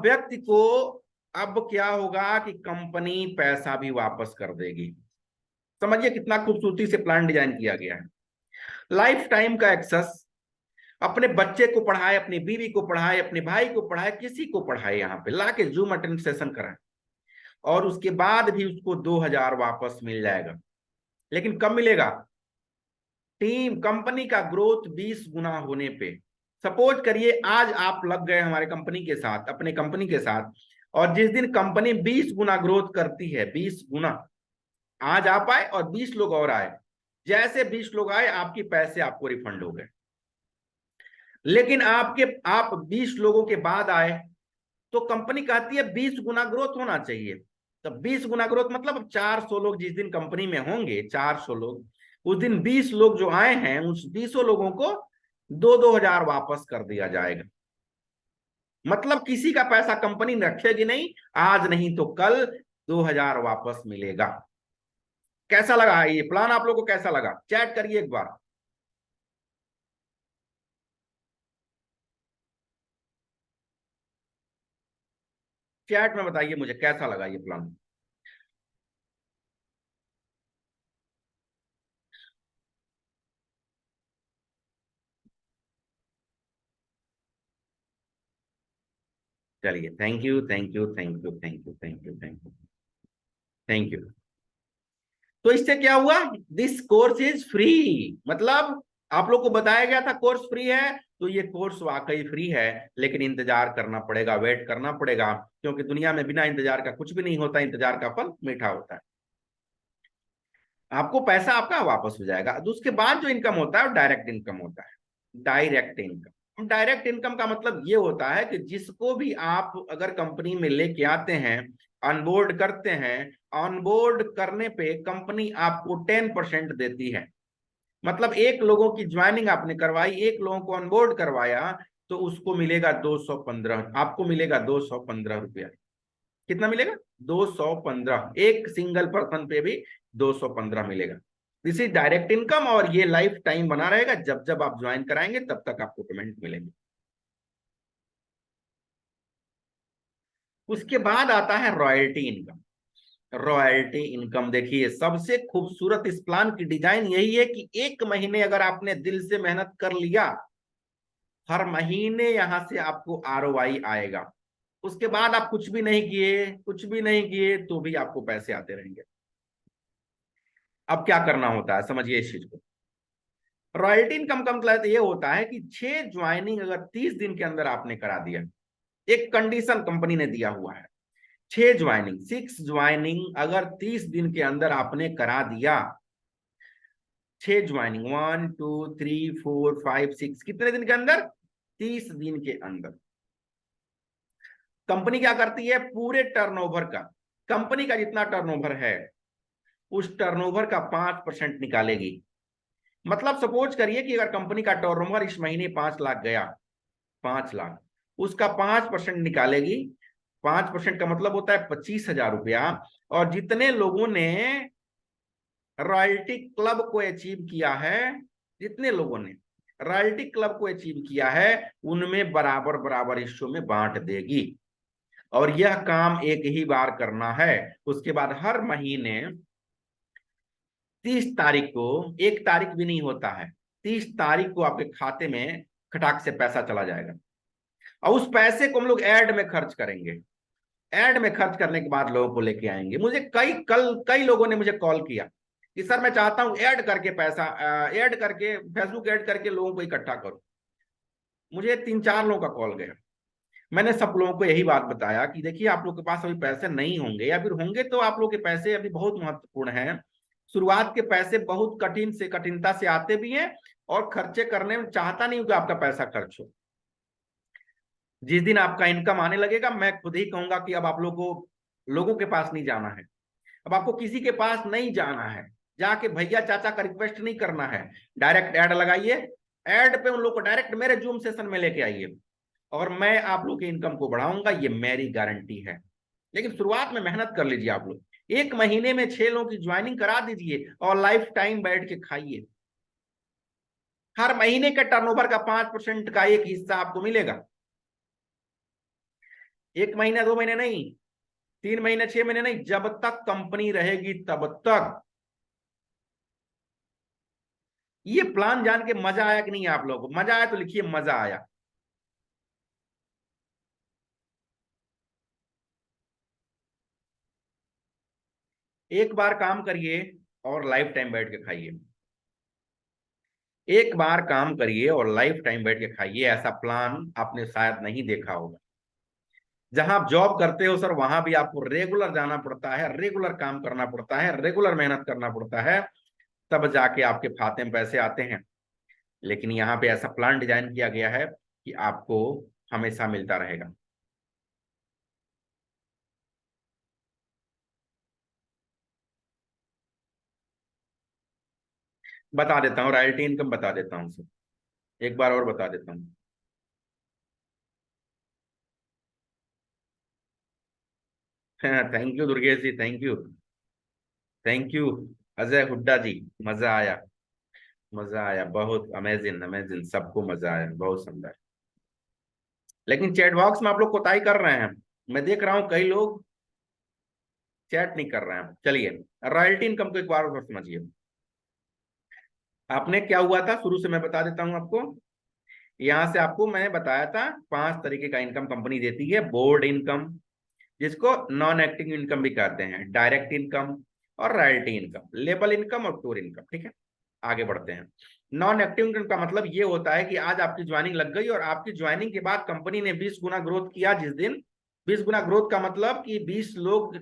A: व्यक्ति को अब क्या होगा कि कंपनी पैसा भी वापस कर देगी। समझिए कितना खूबसूरती से प्लान डिजाइन किया गया है। लाइफ टाइम का एक्सेस, अपने बच्चे को पढ़ाए, अपनी बीवी को पढ़ाए, अपने भाई को पढ़ाए, किसी को पढ़ाए, यहाँ पे लाके जूम अटेंड सेशन कराए, और उसके बाद भी उसको 2000 वापस मिल जाएगा। लेकिन कब मिलेगा? टीम कंपनी का ग्रोथ 20 गुना होने पे। सपोज करिए आज आप लग गए हमारे कंपनी के साथ, अपने कंपनी के साथ, और जिस दिन कंपनी 20 गुना ग्रोथ करती है, 20 गुना, आज आप आए और 20 लोग और आए, जैसे 20 लोग आए आपकी पैसे आपको रिफंड हो गए। लेकिन आप 20 लोगों के बाद आए तो कंपनी कहती है 20 गुना ग्रोथ होना चाहिए। तो 20 गुना ग्रोथ मतलब अब 400 लोग जिस दिन कंपनी में होंगे, 400 लोग, उस दिन 20 लोग जो आए हैं उस 20 लोगों को 2-2 हजार वापस कर दिया जाएगा। मतलब किसी का पैसा कंपनी रखेगी नहीं, आज नहीं तो कल 2 हजार वापस मिलेगा। कैसा लगा ये प्लान? आप लोगों को कैसा लगा? चैट करिए एक बार। चैट में बताइए मुझे कैसा लगा ये प्लान। चलिए, thank you thank you thank you thank you thank you thank you thank you. तो इससे क्या हुआ? This course is free. मतलब आप लोग को बताया गया था कोर्स फ्री है, तो ये कोर्स वाकई फ्री है, लेकिन इंतजार करना पड़ेगा, वेट करना पड़ेगा, क्योंकि दुनिया में बिना इंतजार का कुछ भी नहीं होता, इंतजार का फल मीठा होता है। आपको पैसा आपका वापस हो जाएगा। तो उसके बाद जो इनकम होता है वो डायरेक्ट इनकम होता है। डायरेक्ट इनकम, डायरेक्ट इनकम का मतलब ये होता है कि जिसको भी आप अगर कंपनी में लेके आते हैं, ऑनबोर्ड करते हैं, ऑनबोर्ड करने पे कंपनी आपको 10% देती है। मतलब एक लोगों की ज्वाइनिंग आपने करवाई, एक लोगों को ऑनबोर्ड करवाया, तो उसको मिलेगा 215, आपको मिलेगा 215 रुपया। कितना मिलेगा? 215, एक सिंगल पर्सन पे भी 215 मिलेगा। दिस इज डायरेक्ट इनकम, और ये लाइफ टाइम बना रहेगा, जब जब आप ज्वाइन कराएंगे तब तक आपको पेमेंट मिलेगी। उसके बाद आता है रॉयल्टी इनकम। रॉयल्टी इनकम देखिए, सबसे खूबसूरत इस प्लान की डिजाइन यही है कि एक महीने अगर आपने दिल से मेहनत कर लिया, हर महीने यहां से आपको आरओआई आएगा। उसके बाद आप कुछ भी नहीं किए, कुछ भी नहीं किए, तो भी आपको पैसे आते रहेंगे। अब क्या करना होता है, समझिए इस चीज को। रॉयल्टी इनकम का मतलब ये होता है कि 6 ज्वाइनिंग अगर 30 दिन के अंदर आपने करा दिया, एक कंडीशन कंपनी ने दिया हुआ है, 6 ज्वाइनिंग, 6 ज्वाइनिंग अगर 30 दिन के अंदर आपने करा दिया, 6 ज्वाइनिंग, 1 2 3 4 5 6, कितने दिन के अंदर? 30 दिन के अंदर। कंपनी क्या करती है? पूरे टर्नओवर का, कंपनी का जितना टर्नओवर है उस टर्नओवर का 5% निकालेगी। मतलब सपोज करिए कि अगर कंपनी का टर्नओवर इस महीने 5 लाख गया, 5 लाख, उसका 5% निकालेगी। 5% का मतलब होता है 25 हजार रुपया। और जितने लोगों ने रॉयल्टी क्लब को अचीव किया है, जितने लोगों ने रॉयल्टी क्लब को अचीव किया है, उनमें बराबर बराबर हिस्सों में बांट देगी। और यह काम एक ही बार करना है। उसके बाद हर महीने 30 तारीख को, एक तारीख भी नहीं होता है, 30 तारीख को आपके खाते में खटाक से पैसा चला जाएगा। और उस पैसे को हम लोग ऐड में खर्च करेंगे। ऐड में खर्च करने के बाद लोगों को लेके आएंगे। मुझे कई लोगों ने मुझे कॉल किया कि सर मैं चाहता हूं ऐड करके पैसा, ऐड करके फेसबुक ऐड करके लोगों को इकट्ठा करो। मुझे 3-4 लोगों का कॉल गया। मैंने सब लोगों को यही बात बताया कि देखिए आप लोग के पास अभी पैसे नहीं होंगे, या फिर होंगे तो आप लोग के पैसे अभी बहुत महत्वपूर्ण हैं। शुरुआत के पैसे बहुत कठिन से कठिनता से आते भी हैं, और खर्चे करने में चाहता नहीं हूं कि आपका पैसा खर्च हो। जिस दिन आपका इनकम आने लगेगा, मैं खुद ही कहूंगा कि अब आप लोगों के पास नहीं जाना है। अब आपको किसी के पास नहीं जाना है, जाके भैया चाचा का रिक्वेस्ट नहीं करना है। डायरेक्ट ऐड लगाइए, ऐड पे उन लोग को डायरेक्ट मेरे जूम सेशन में लेके आइए, और मैं आप लोग की इनकम को बढ़ाऊंगा, ये मेरी गारंटी है। लेकिन शुरुआत में मेहनत कर लीजिए आप लोग। एक महीने में 6 लोगों की ज्वाइनिंग करा दीजिए और लाइफ टाइम बैठ के खाइए। हर महीने के टर्नओवर का 5% का एक हिस्सा आपको मिलेगा। 1 महीना 2 महीने नहीं, 3 महीने 6 महीने नहीं, जब तक कंपनी रहेगी तब तक। ये प्लान जान के मजा आया कि नहीं? आप लोगों को मजा आया तो लिखिए मजा आया। एक बार काम करिए और लाइफ टाइम बैठ के खाइए। एक बार काम करिए और लाइफ टाइम बैठ के खाइए। ऐसा प्लान आपने शायद नहीं देखा होगा। जहां आप जॉब करते हो सर, वहां भी आपको रेगुलर जाना पड़ता है, रेगुलर काम करना पड़ता है, रेगुलर मेहनत करना पड़ता है, तब जाके आपके खाते में पैसे आते हैं। लेकिन यहाँ पे ऐसा प्लान डिजाइन किया गया है कि आपको हमेशा मिलता रहेगा। बता देता हूँ, रॉयल्टी इनकम बता देता हूँ सर, एक बार और बता देता हूँ। Thank you Durgesh ji, thank you. Thank you Ajay Hooda ji. मजा आया, मजा आया, बहुत अमेजिंग अमेजिंग, सबको मजा आया, बहुत सुंदर। लेकिन चैट बॉक्स में आप लोग कोताही कर रहे हैं, मैं देख रहा हूँ कई लोग चैट नहीं कर रहे हैं। चलिए, रॉयल्टी इनकम को एक बार और समझिए। आपने क्या हुआ था शुरू से मैं बता देता हूँ आपको। यहां से आपको मैंने बताया था 5 तरीके का इनकम कंपनी देती है। बोर्ड इनकम, जिसको नॉन एक्टिंग इनकम भी कहते हैं, डायरेक्ट इनकम और रॉयल्टी इनकम, लेबल इनकम और टूर इनकम। ठीक है, आगे बढ़ते हैं। नॉन एक्टिव इनकम का मतलब ये होता है कि आज आपकी ज्वाइनिंग लग गई और आपकी ज्वाइनिंग के बाद कंपनी ने 20 गुना ग्रोथ किया। जिस दिन 20 गुना ग्रोथ का मतलब कि 20 लोग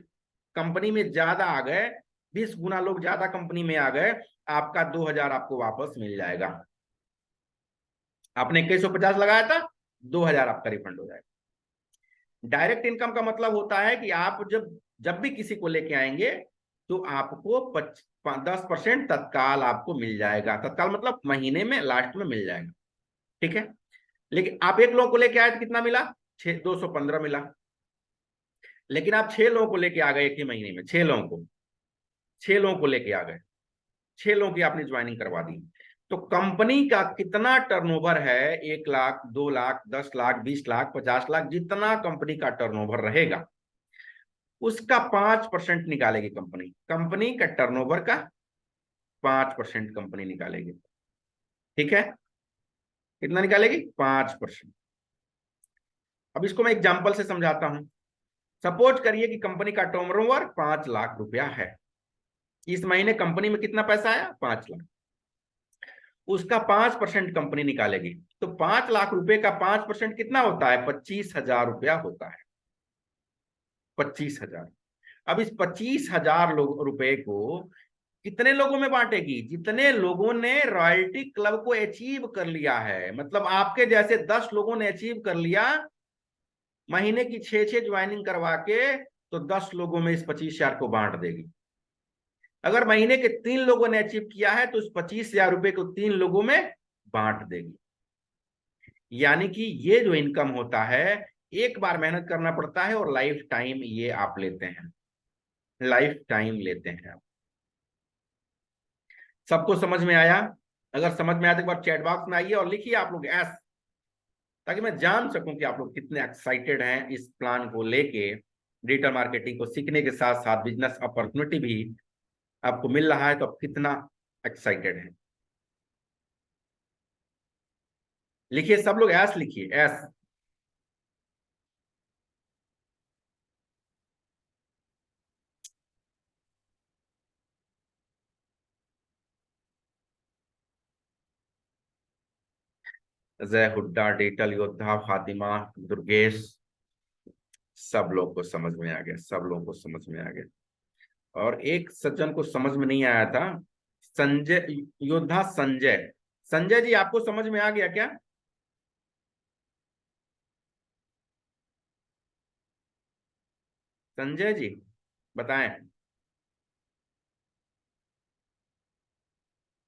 A: कंपनी में ज्यादा आ गए, 20 गुना लोग ज्यादा कंपनी में आ गए, आपका 2,000 आपको वापस मिल जाएगा। आपने 2150 लगाया था, 2,000 आपका रिफंड हो जाएगा। डायरेक्ट इनकम का मतलब होता है कि आप जब जब भी किसी को लेके आएंगे तो आपको 10% तत्काल आपको मिल जाएगा। तत्काल मतलब महीने में लास्ट में मिल जाएगा। ठीक है, लेकिन आप एक लोगों को लेके आए तो कितना मिला? 215 मिला। लेकिन आप 6 लोगों को लेके आ गए एक ही महीने में, 6 लोगों को लेके आ गए, 6 लोगों की आपने ज्वाइनिंग करवा दी। तो कंपनी का कितना टर्नओवर है, 1 लाख, 2 लाख, 10 लाख, 20 लाख, 50 लाख, जितना कंपनी का टर्नओवर रहेगा उसका 5% निकालेगी कंपनी। कंपनी का टर्नओवर का 5% कंपनी निकालेगी। ठीक है, कितना निकालेगी? 5%। अब इसको मैं एग्जांपल से समझाता हूं। सपोज करिए कि कंपनी का टर्नओवर 5 लाख रुपया है। इस महीने कंपनी में कितना पैसा आया? 5 लाख। उसका 5% कंपनी निकालेगी। तो 5 लाख रुपए का 5% कितना होता है? 25,000 रुपया होता है। 25,000। अब इस 25,000 लोग रुपए को कितने लोगों में बांटेगी? जितने लोगों ने रॉयल्टी क्लब को अचीव कर लिया है। मतलब आपके जैसे 10 लोगों ने अचीव कर लिया, महीने की 6 6 ज्वाइनिंग करवा के, तो 10 लोगों में इस 25,000 को बांट देगी। अगर महीने के 3 लोगों ने अचीव किया है तो उस 25,000 रुपए को 3 लोगों में बांट देगी। यानी कि ये जो इनकम होता है, एक बार मेहनत करना पड़ता है और लाइफ टाइम ये आप लेते हैं, लाइफ टाइम लेते हैं आप। सबको समझ में आया? अगर समझ में आया तो एक बार चैट बॉक्स में आइए और लिखिए आप लोग एस, ताकि मैं जान सकूं कि आप लोग कितने एक्साइटेड हैं इस प्लान को लेके। डिजिटल मार्केटिंग को सीखने के साथ साथ बिजनेस अपॉर्चुनिटी भी आपको मिल रहा है, तो आप कितना एक्साइटेड हैं। लिखिए सब लोग एस, लिखिए एस। अजय हुड्डा, डिजिटल योद्धा, फातिमा, दुर्गेश, सब लोग को समझ में आ गया, सब लोगों को समझ में आ गया। और एक सज्जन को समझ में नहीं आया था, संजय योद्धा, संजय। संजय जी, आपको समझ में आ गया क्या? संजय जी बताएं।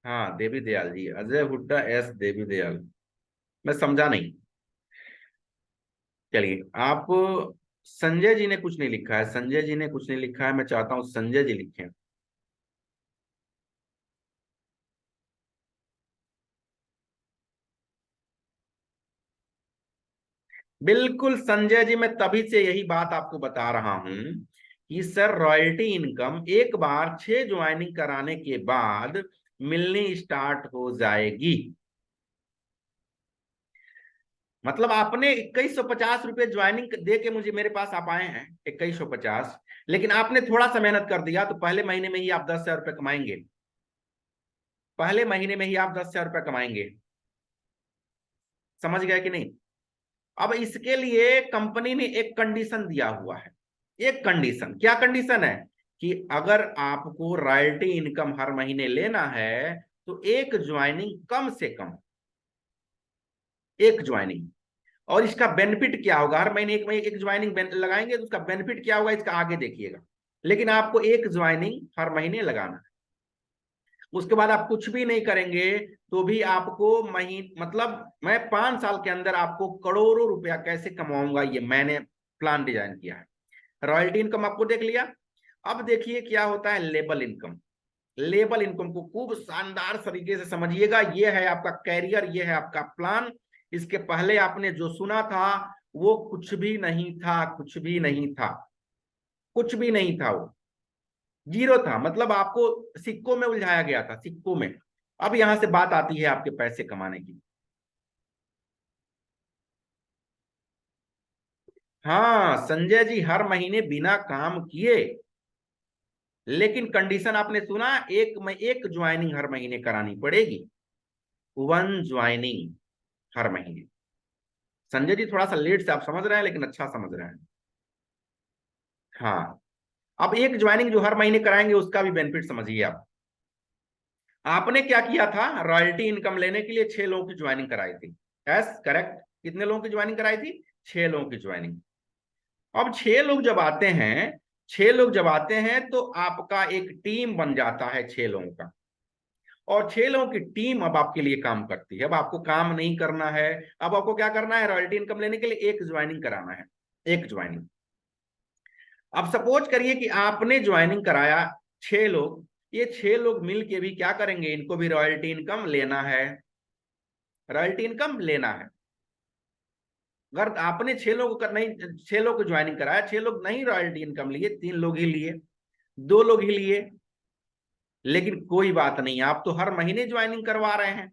A: हाँ, देवी दयाल जी, अजय हुड्डा एस देवी दयाल। मैं समझा नहीं। चलिए, आप, संजय जी ने कुछ नहीं लिखा है, संजय जी ने कुछ नहीं लिखा है, मैं चाहता हूं संजय जी लिखें। बिल्कुल संजय जी, मैं तभी से यही बात आपको बता रहा हूं कि सर रॉयल्टी इनकम एक बार 6 ज्वाइनिंग कराने के बाद मिलनी स्टार्ट हो जाएगी। मतलब आपने 2150 रुपये ज्वाइनिंग दे के मुझे, मेरे पास आप आए हैं 2150, लेकिन आपने थोड़ा सा मेहनत कर दिया तो पहले महीने में ही आप 10,000 रुपये कमाएंगे। पहले महीने में ही आप 10,000 रुपया कमाएंगे। समझ गए कि नहीं? अब इसके लिए कंपनी ने एक कंडीशन दिया हुआ है। एक कंडीशन, क्या कंडीशन है? कि अगर आपको रॉयल्टी इनकम हर महीने लेना है तो एक ज्वाइनिंग, कम से कम एक ज्वाइनिंग। और इसका बेनिफिट क्या होगा? हर महीने एक ज्वाइनिंग लगाएंगे तो उसका बेनिफिट क्या होगा, इसका आगे देखिएगा। लेकिन आपको एक ज्वाइनिंग हर महीने लगाना है। उसके बाद आप कुछ भी नहीं करेंगे तो भी आपको मतलब मैं 5 साल के अंदर आपको करोड़ों रुपया कैसे कमाऊंगा, ये मैंने प्लान डिजाइन किया है। रॉयल्टी इनकम आपको देख लिया। अब देखिए क्या होता है लेबल इनकम। लेबल इनकम को खूब शानदार तरीके से समझिएगा। ये है आपका कैरियर, ये है आपका प्लान। इसके पहले आपने जो सुना था वो कुछ भी नहीं था, कुछ भी नहीं था, कुछ भी नहीं था, वो जीरो था। मतलब आपको सिक्कों में उलझाया गया था, सिक्कों में। अब यहां से बात आती है आपके पैसे कमाने की। हाँ संजय जी, हर महीने बिना काम किए, लेकिन कंडीशन आपने सुना, एक ज्वाइनिंग हर महीने करानी पड़ेगी। वन ज्वाइनिंग हर महीने। संजय जी थोड़ा सा लेट से आप समझ रहे हैं, लेकिन अच्छा समझ रहे हैं। हाँ, अब एक ज्वाइनिंग जो हर महीने कराएंगे उसका भी बेनिफिट समझिए आप। आपने क्या किया था, रॉयल्टी इनकम लेने के लिए 6 लोगों की ज्वाइनिंग कराई थी। Yes correct. कितने लोगों की ज्वाइनिंग कराई थी? 6 लोगों की ज्वाइनिंग। अब 6 लोग जब आते हैं, 6 लोग जब आते हैं तो आपका एक टीम बन जाता है 6 लोगों का। और 6 लोगों की टीम अब आपके लिए काम करती है। अब आपको काम नहीं करना है। अब आपको क्या करना है, रॉयल्टी इनकम लेने के लिए एक ज्वाइनिंग कराना है। एक ज्वाइनिंग। अब सपोज करिए कि आपने ज्वाइनिंग कराया 6 लोग, ये 6 लोग मिल के भी क्या करेंगे, इनको भी रॉयल्टी इनकम लेना है। रॉयल्टी इनकम लेना है। अगर आपने 6 लोगों का नहीं, 6 लोग को ज्वाइनिंग कराया, 6 लोग नहीं रॉयल्टी इनकम लिए, 3 लोग ही लिए, 2 लोग ही लिए, लेकिन कोई बात नहीं, आप तो हर महीने ज्वाइनिंग करवा रहे हैं।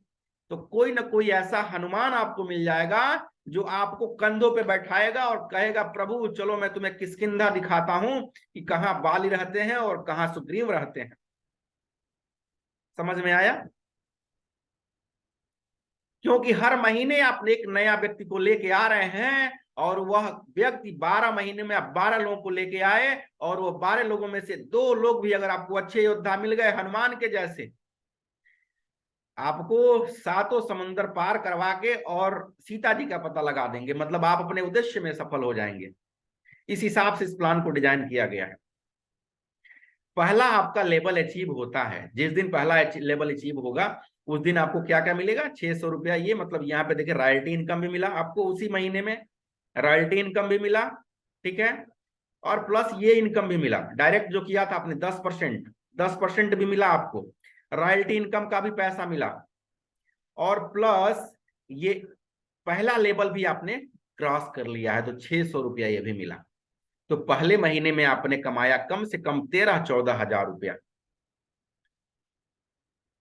A: तो कोई ना कोई ऐसा हनुमान आपको मिल जाएगा जो आपको कंधों पे बैठाएगा और कहेगा, प्रभु चलो मैं तुम्हें किष्किंधा दिखाता हूं कि कहाँ बाली रहते हैं और कहाँ सुग्रीव रहते हैं। समझ में आया? क्योंकि हर महीने आप एक नया व्यक्ति को लेके आ रहे हैं, और वह व्यक्ति 12 महीने में आप 12 लोगों को लेके आए, और वो 12 लोगों में से 2 लोग भी अगर आपको अच्छे योद्धा मिल गए हनुमान के जैसे, आपको सातों समंदर पार करवा के और सीता जी का पता लगा देंगे। मतलब आप अपने उद्देश्य में सफल हो जाएंगे। इस हिसाब से इस प्लान को डिजाइन किया गया है। पहला आपका लेवल अचीव होता है, जिस दिन पहला लेवल अचीव होगा उस दिन आपको क्या क्या मिलेगा, 600 रुपया। ये मतलब यहाँ पे देखिए रॉयल्टी इनकम भी मिला आपको उसी महीने में, रॉयल्टी इनकम भी मिला, ठीक है। और प्लस ये इनकम भी मिला, डायरेक्ट जो किया था आपने 10%, 10% भी मिला आपको। रॉयल्टी इनकम का भी पैसा मिला, और प्लस ये पहला लेवल भी आपने क्रॉस कर लिया है तो 600 रुपया ये भी मिला। तो पहले महीने में आपने कमाया कम से कम 13-14 हजार रुपया।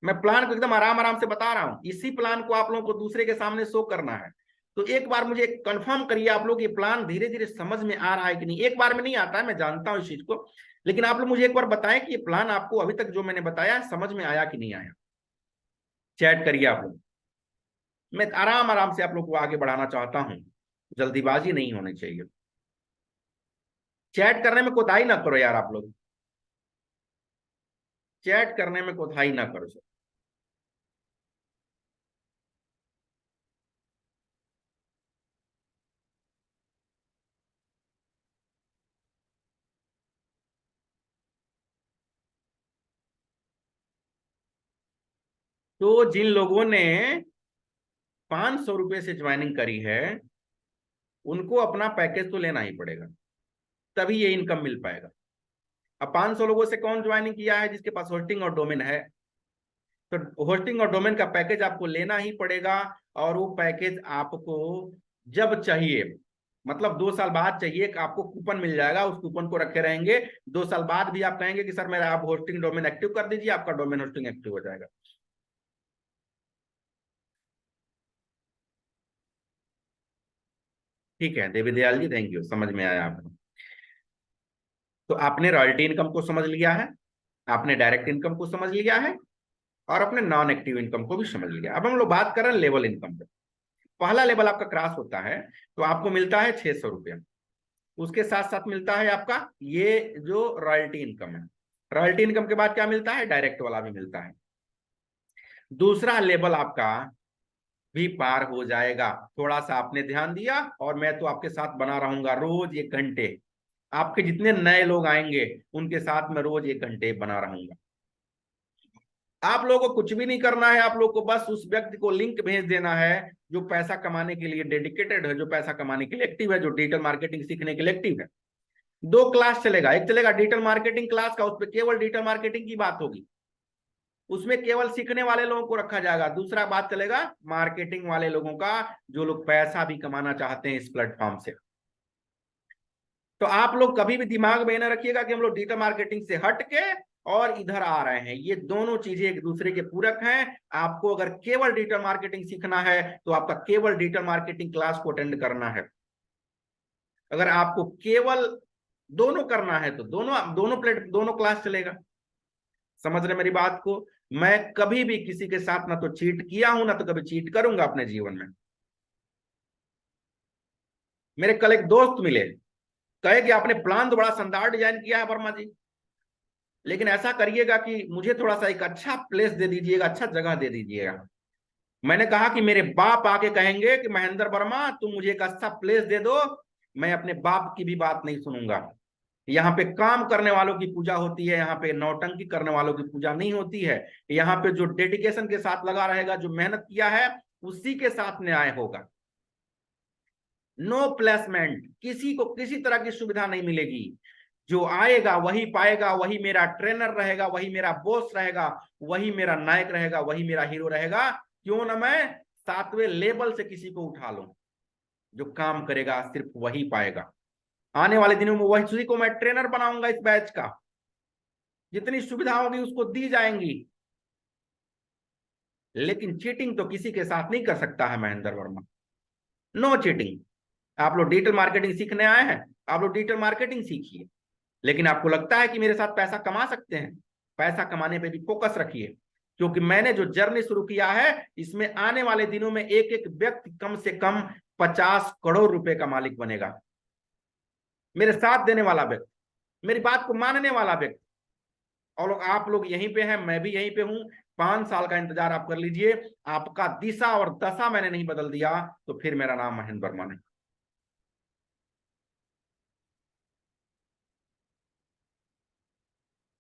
A: मैं प्लान को एकदम आराम आराम से बता रहा हूं, इसी प्लान को आप लोगों को दूसरे के सामने शो करना है। तो एक बार मुझे कंफर्म करिए आप लोग, ये प्लान धीरे धीरे समझ में आ रहा है कि नहीं। एक बार में नहीं आता है, मैं जानता हूं इस चीज को, लेकिन आप लोग मुझे एक बार बताएं कि ये प्लान आपको अभी तक जो मैंने बताया समझ में आया कि नहीं आया। चैट करिए आप लोग। मैं आराम आराम से आप लोग को आगे बढ़ाना चाहता हूं, जल्दीबाजी नहीं होनी चाहिए। चैट करने में कोताही ना करो यार आप लोग, चैट करने में कोताही ना करो सर। तो जिन लोगों ने 500 रुपये से ज्वाइनिंग करी है उनको अपना पैकेज तो लेना ही पड़ेगा, तभी ये इनकम मिल पाएगा। अब 500 लोगों से कौन ज्वाइनिंग किया है, जिसके पास होस्टिंग और डोमेन है, तो होस्टिंग और डोमेन का पैकेज आपको लेना ही पड़ेगा। और वो पैकेज आपको जब चाहिए, मतलब 2 साल बाद चाहिए, कि आपको कूपन मिल जाएगा, उस कूपन को रखे रहेंगे। 2 साल बाद भी आप कहेंगे कि सर मेरा आप होस्टिंग डोमेन एक्टिव कर दीजिए, आपका डोमेन होस्टिंग एक्टिव हो जाएगा। ठीक है देवी दयाल जी, थैंक यू, समझ में आया आपको। तो आपने रॉयल्टी इनकम को समझ लिया है, आपने डायरेक्ट इनकम को समझ लिया है, और अपने नॉन एक्टिव इनकम को भी समझ लिया। अब हम लोग बात कर रहे हैं लेवल इनकम पे। पहला लेवल आपका क्रॉस होता है तो आपको मिलता है 600 रुपया। उसके साथ साथ मिलता है आपका ये जो रॉयल्टी इनकम है। रॉयल्टी इनकम के बाद क्या मिलता है, डायरेक्ट वाला भी मिलता है। दूसरा लेवल आपका भी पार हो जाएगा। थोड़ा सा आपने ध्यान दिया और मैं तो आपके साथ बना रहूंगा रोज 1 घंटे। आपके जितने नए लोग आएंगे उनके साथ मैं रोज 1 घंटे बना रहूंगा। आप लोगों को कुछ भी नहीं करना है, आप लोग को बस उस व्यक्ति को लिंक भेज देना है जो पैसा कमाने के लिए डेडिकेटेड है, जो पैसा कमाने के लिए एक्टिव है, जो डिजिटल मार्केटिंग सीखने के लिए एक्टिव है। 2 क्लास चलेगा, एक चलेगा डिजिटल मार्केटिंग क्लास का, उस पर केवल डिजिटल मार्केटिंग की बात होगी, उसमें केवल सीखने वाले लोगों को रखा जाएगा। दूसरा बात चलेगा मार्केटिंग वाले लोगों का, जो लोग पैसा भी कमाना चाहते हैं इस प्लेटफॉर्म से। तो आप लोग कभी भी दिमाग में न रखिएगा कि हम लोग डिजिटल मार्केटिंग से हट के और इधर आ रहे हैं। ये दोनों चीजें एक दूसरे के पूरक हैं। आपको अगर केवल डिजिटल मार्केटिंग सीखना है तो आपका केवल डिजिटल मार्केटिंग क्लास को अटेंड करना है। अगर आपको केवल दोनों करना है तो दोनों क्लास चलेगा। समझ रहे मेरी बात को? मैं कभी भी किसी के साथ ना तो चीट किया हूं ना तो कभी चीट करूंगा अपने जीवन में। मेरे कल एक दोस्त मिले, कहे कि आपने प्लान तो बड़ा शानदार डिजाइन किया है वर्मा जी, लेकिन ऐसा करिएगा कि मुझे थोड़ा सा एक अच्छा प्लेस दे दीजिएगा, अच्छा जगह दे दीजिएगा। मैंने कहा कि मेरे बाप आके कहेंगे कि महेंद्र वर्मा तुम मुझे एक अच्छा प्लेस दे दो, मैं अपने बाप की भी बात नहीं सुनूंगा। यहाँ पे काम करने वालों की पूजा होती है, यहाँ पे नौटंकी करने वालों की पूजा नहीं होती है। यहाँ पे जो डेडिकेशन के साथ लगा रहेगा, जो मेहनत किया है, उसी के साथ न्याय होगा। नो प्लेसमेंट, किसी को किसी तरह की सुविधा नहीं मिलेगी। जो आएगा वही पाएगा, वही मेरा ट्रेनर रहेगा, वही मेरा बॉस रहेगा, वही मेरा नायक रहेगा, वही मेरा हीरो रहेगा। क्यों ना मैं 7वें लेवल से किसी को उठा लूं। जो काम करेगा सिर्फ वही पाएगा। आने वाले दिनों में वही उसी को मैं ट्रेनर बनाऊंगा इस बैच का। जितनी सुविधा होगी उसको दी जाएंगी, लेकिन चीटिंग तो किसी के साथ नहीं कर सकता है महेंद्र वर्मा। No cheating. आप लोग डिजिटल मार्केटिंग सीखने आए हैं, आप लोग डिजिटल मार्केटिंग सीखिए। लेकिन आपको लगता है कि मेरे साथ पैसा कमा सकते हैं, पैसा कमाने पे भी फोकस रखिए। क्योंकि मैंने जो जर्नी शुरू किया है, इसमें आने वाले दिनों में एक एक व्यक्ति कम से कम 50 करोड़ रुपए का मालिक बनेगा। मेरे साथ देने वाला व्यक्ति, मेरी बात को मानने वाला व्यक्ति। और आप लोग यहीं पे हैं, मैं भी यहीं पे हूं। 5 साल का इंतजार आप कर लीजिए। आपका दिशा और दशा मैंने नहीं बदल दिया तो फिर मेरा नाम महेंद्र वर्मा नहीं।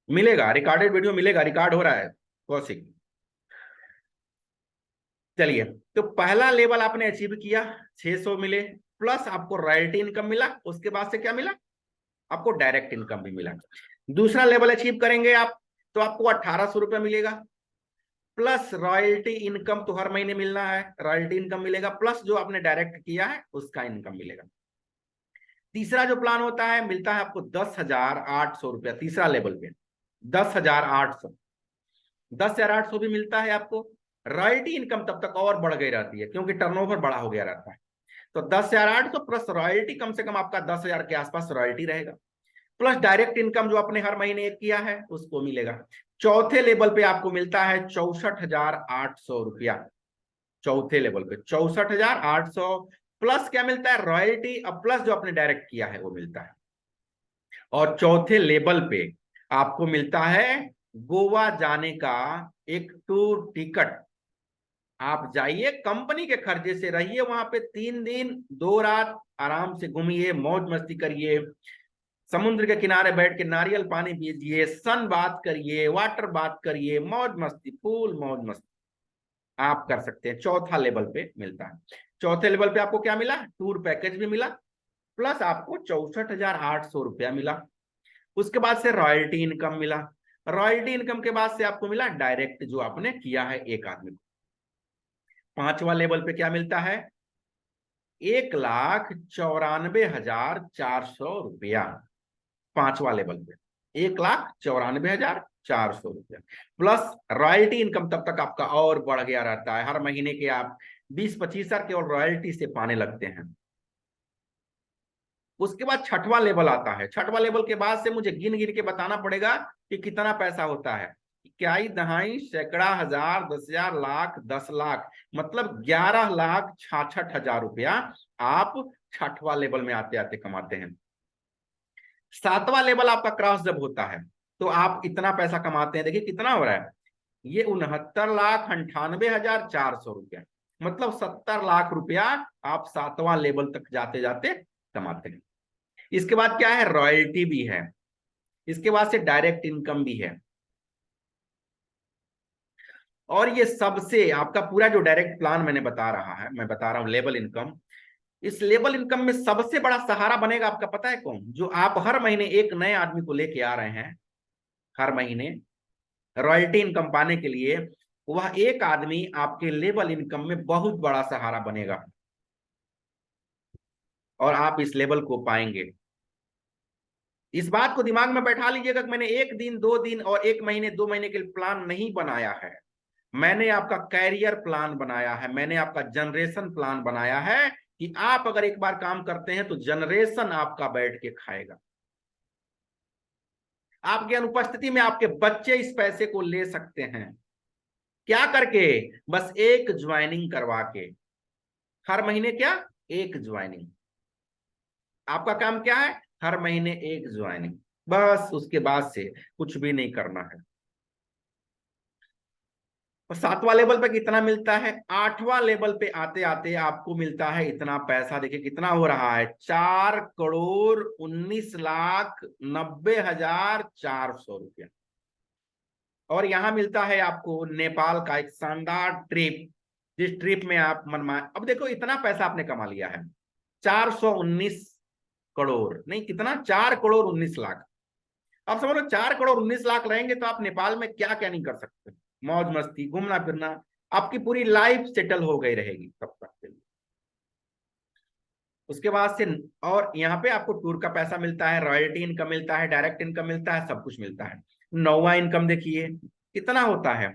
A: मिलेगा, रिकॉर्डेड वीडियो मिलेगा, रिकॉर्ड हो रहा है कौशिक। चलिए, तो पहला लेवल आपने अचीव किया, 600 मिले, प्लस आपको रॉयल्टी इनकम मिला। उसके बाद से क्या मिला, आपको डायरेक्ट इनकम भी मिला। दूसरा लेवल अचीव करेंगे आप तो आपको 1800 रुपये मिलेगा, प्लस रॉयल्टी इनकम तो हर महीने मिलना है, रॉयल्टी इनकम मिलेगा, प्लस जो आपने डायरेक्ट किया है उसका इनकम मिलेगा। तीसरा जो प्लान होता है, मिलता है आपको 10,800 रुपया, तीसरा लेवल पे 10,800। 10,800 भी मिलता है आपको। रॉयल्टी इनकम तब तक और बढ़ गई रहती है क्योंकि टर्नओवर बड़ा हो गया रहता है। तो 10,800 प्लस रॉयल्टी, कम से कम आपका 10,000 के आसपास रॉयल्टी रहेगा, प्लस डायरेक्ट इनकम जो आपने हर महीने किया है उसको मिलेगा। चौथे लेवल पे आपको मिलता है 64,800 रुपया। चौथे लेवल पे 64,800 प्लस क्या मिलता है, रॉयल्टी, अब प्लस जो आपने डायरेक्ट किया है वो मिलता है। और चौथे लेवल पे आपको मिलता है गोवा जाने का एक टूर टिकट। आप जाइए, कंपनी के खर्चे से रहिए वहां पे, 3 दिन 2 रात आराम से घूमिए, मौज मस्ती करिए, समुद्र के किनारे बैठ के नारियल पानी पीजिए, सन बात करिए, वाटर बात करिए, मौज मस्ती, फुल मौज मस्ती आप कर सकते हैं। चौथा लेवल पे मिलता है। चौथे लेवल पे आपको क्या मिला, टूर पैकेज भी मिला, प्लस आपको 64,800 रुपया मिला। उसके बाद से रॉयल्टी इनकम मिला। रॉयल्टी इनकम के बाद से आपको मिला डायरेक्ट जो आपने किया है एक आदमी को। पांचवा लेवल पे क्या मिलता है, 1,94,400 रुपया। पांचवा लेवल पे 1,94,400 रुपया प्लस रॉयल्टी इनकम तब तक आपका और बढ़ गया रहता है। हर महीने के आप 20-25 हजार केवल रॉयल्टी से पाने लगते हैं। उसके बाद छठवां लेवल आता है। छठवां लेवल के बाद से मुझे गिन गिन के बताना पड़ेगा कि कितना पैसा होता है। इक्याई दहाई सैकड़ा हजार 10,000 लाख 10 लाख, मतलब 11,66,000 रुपया आप छठवां लेवल में आते आते कमाते हैं। सातवां लेवल आपका क्रॉस जब होता है तो आप इतना पैसा कमाते हैं। देखिए कितना हो रहा है, ये 69,98,400 रुपया, मतलब 70 लाख रुपया आप सातवां लेवल तक जाते जाते कमाते हैं। इसके बाद क्या है, रॉयल्टी भी है, इसके बाद से डायरेक्ट इनकम भी है। और ये सबसे आपका पूरा जो डायरेक्ट प्लान मैंने बता रहा है, मैं बता रहा हूं लेवल इनकम, इस लेवल इनकम में सबसे बड़ा सहारा बनेगा आपका, पता है कौन? जो आप हर महीने एक नए आदमी को लेके आ रहे हैं, हर महीने रॉयल्टी इनकम पाने के लिए, वह एक आदमी आपके लेवल इनकम में बहुत बड़ा सहारा बनेगा और आप इस लेवल को पाएंगे। इस बात को दिमाग में बैठा लीजिएगा कि मैंने एक दिन 2 दिन और 1 महीने 2 महीने के लिए प्लान नहीं बनाया है, मैंने आपका कैरियर प्लान बनाया है, मैंने आपका जनरेशन प्लान बनाया है कि आप अगर एक बार काम करते हैं तो जनरेशन आपका बैठ के खाएगा। आपकी अनुपस्थिति में आपके बच्चे इस पैसे को ले सकते हैं, क्या करके? बस एक ज्वाइनिंग करवा के। हर महीने क्या? एक ज्वाइनिंग। आपका काम क्या है? हर महीने एक ज्वाइनिंग, बस उसके बाद से कुछ भी नहीं करना है। और सातवां लेवल पे कितना मिलता है? आठवां लेवल पे आते आते आपको मिलता है इतना पैसा, देखिए कितना हो रहा है, 4,19,90,400 रुपया। और यहां मिलता है आपको नेपाल का एक शानदार ट्रिप, जिस ट्रिप में आप मनमाए, अब देखो इतना पैसा आपने कमा लिया है, 419 करोड़, नहीं कितना, 4,19,00,000। अब समझ लो 4,19,00,000 रहेंगे तो आप नेपाल में क्या क्या नहीं कर सकते, मौज मस्ती घूमना फिरना, आपकी पूरी लाइफ सेटल हो गई रहेगी तब तक के लिए। उसके बाद से और यहाँ पे आपको टूर का पैसा मिलता है, रॉयल्टी इनकम मिलता है, डायरेक्ट इनकम मिलता है, सब कुछ मिलता है। नौवां इनकम देखिए कितना होता है,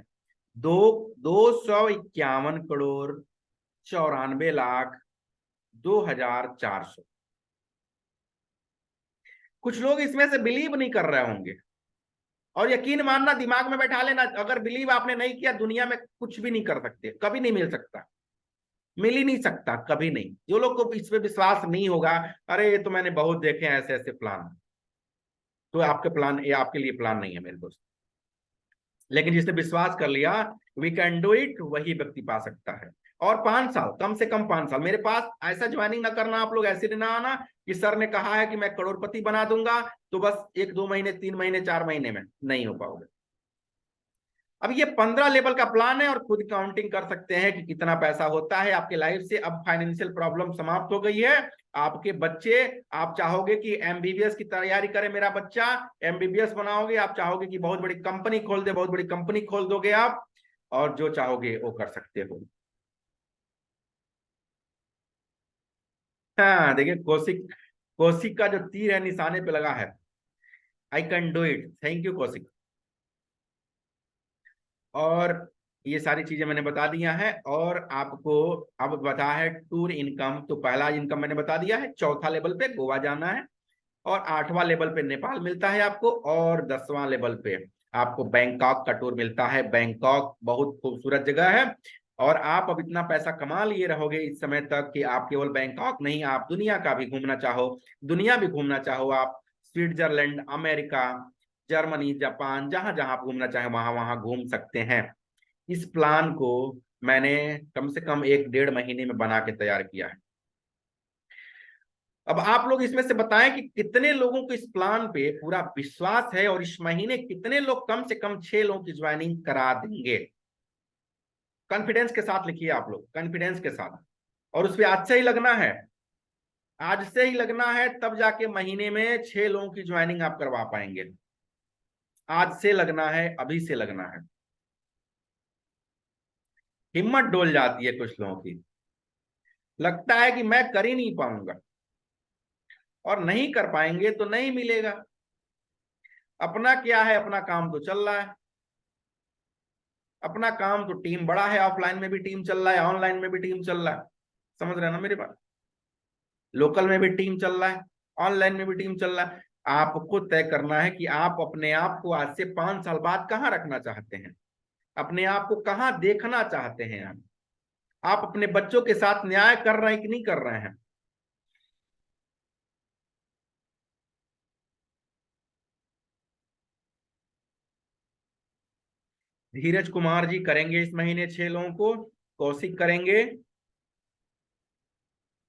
A: 2,94,94,02,400। कुछ लोग इसमें से बिलीव नहीं कर रहे होंगे, और यकीन मानना, दिमाग में बैठा लेना, अगर बिलीव आपने नहीं किया, दुनिया में कुछ भी नहीं कर सकते, कभी नहीं मिल सकता, मिल ही नहीं सकता, कभी नहीं। जो लोग को इस पे विश्वास नहीं होगा, अरे ये तो मैंने बहुत देखे हैं ऐसे ऐसे प्लान, तो आपके प्लान, ये आपके लिए प्लान नहीं है मेरे दोस्त। लेकिन जिसने विश्वास कर लिया वी कैन डू इट, वही व्यक्ति पा सकता है। और 5 साल, कम से कम 5 साल मेरे पास ऐसा ज्वाइनिंग ना करना आप लोग, ऐसे ना आना कि सर ने कहा है कि मैं करोड़पति बना दूंगा, तो बस 1 2 महीने 3 महीने 4 महीने में नहीं हो पाओगे। अब ये 15 लेवल का प्लान है और खुद काउंटिंग कर सकते हैं कि कितना पैसा होता है आपके लाइफ से। अब फाइनेंशियल प्रॉब्लम समाप्त हो गई है, आपके बच्चे, आप चाहोगे कि एमबीबीएस की तैयारी करे मेरा बच्चा, एमबीबीएस बनाओगे, आप चाहोगे कि बहुत बड़ी कंपनी खोल दे, बहुत बड़ी कंपनी खोल दोगे आप, और जो चाहोगे वो कर सकते हो। हाँ देखिए, कौशिक, कौशिक का जो तीर है निशाने पे लगा है, I can do it, thank you Kaushik. और ये सारी चीजें मैंने बता दिया है, और आपको अब बता है टूर इनकम, तो पहला इनकम मैंने बता दिया है, चौथा लेवल पे गोवा जाना है, और 8वां लेवल पे नेपाल मिलता है आपको, और 10वां लेवल पे आपको बैंकॉक का टूर मिलता है। बैंकॉक बहुत खूबसूरत जगह है, और आप अब इतना पैसा कमा लिए रहोगे इस समय तक कि आप केवल बैंकॉक नहीं, आप दुनिया का भी घूमना चाहो, दुनिया भी घूमना चाहो आप, स्विट्जरलैंड, अमेरिका, जर्मनी, जापान, जहां जहां आप घूमना चाहे वहां वहां घूम सकते हैं। इस प्लान को मैंने कम से कम 1 1.5 महीने में बना के तैयार किया है। अब आप लोग इसमें से बताएं कि कितने लोगों को इस प्लान पे पूरा विश्वास है, और इस महीने कितने लोग कम से कम 6 लोगों की ज्वाइनिंग करा देंगे। कॉन्फिडेंस के साथ लिखिए आप लोग, कॉन्फिडेंस के साथ, और उस पर आज से ही लगना है, आज से ही लगना है, तब जाके महीने में 6 लोगों की ज्वाइनिंग आप करवा पाएंगे। आज से लगना है, अभी से लगना है। हिम्मत डोल जाती है कुछ लोगों की, लगता है कि मैं कर ही नहीं पाऊंगा, और नहीं कर पाएंगे तो नहीं मिलेगा। अपना क्या है, अपना काम तो चल रहा है, अपना काम तो टीम बड़ा है, ऑफलाइन में भी टीम चल रहा है, ऑनलाइन में भी टीम चल रहा है, समझ रहे हैं ना मेरी बात, लोकल में भी टीम चल रहा है, ऑनलाइन में भी टीम चल रहा है। आपको तय करना है कि आप अपने आप को आज से 5 साल बाद कहाँ रखना चाहते हैं, अपने आप को कहाँ देखना चाहते हैं। आप अपने बच्चों के साथ न्याय कर रहे हैं कि नहीं कर रहे हैं। धीरज कुमार जी करेंगे इस महीने 6 लोगों को, कौशिक करेंगे,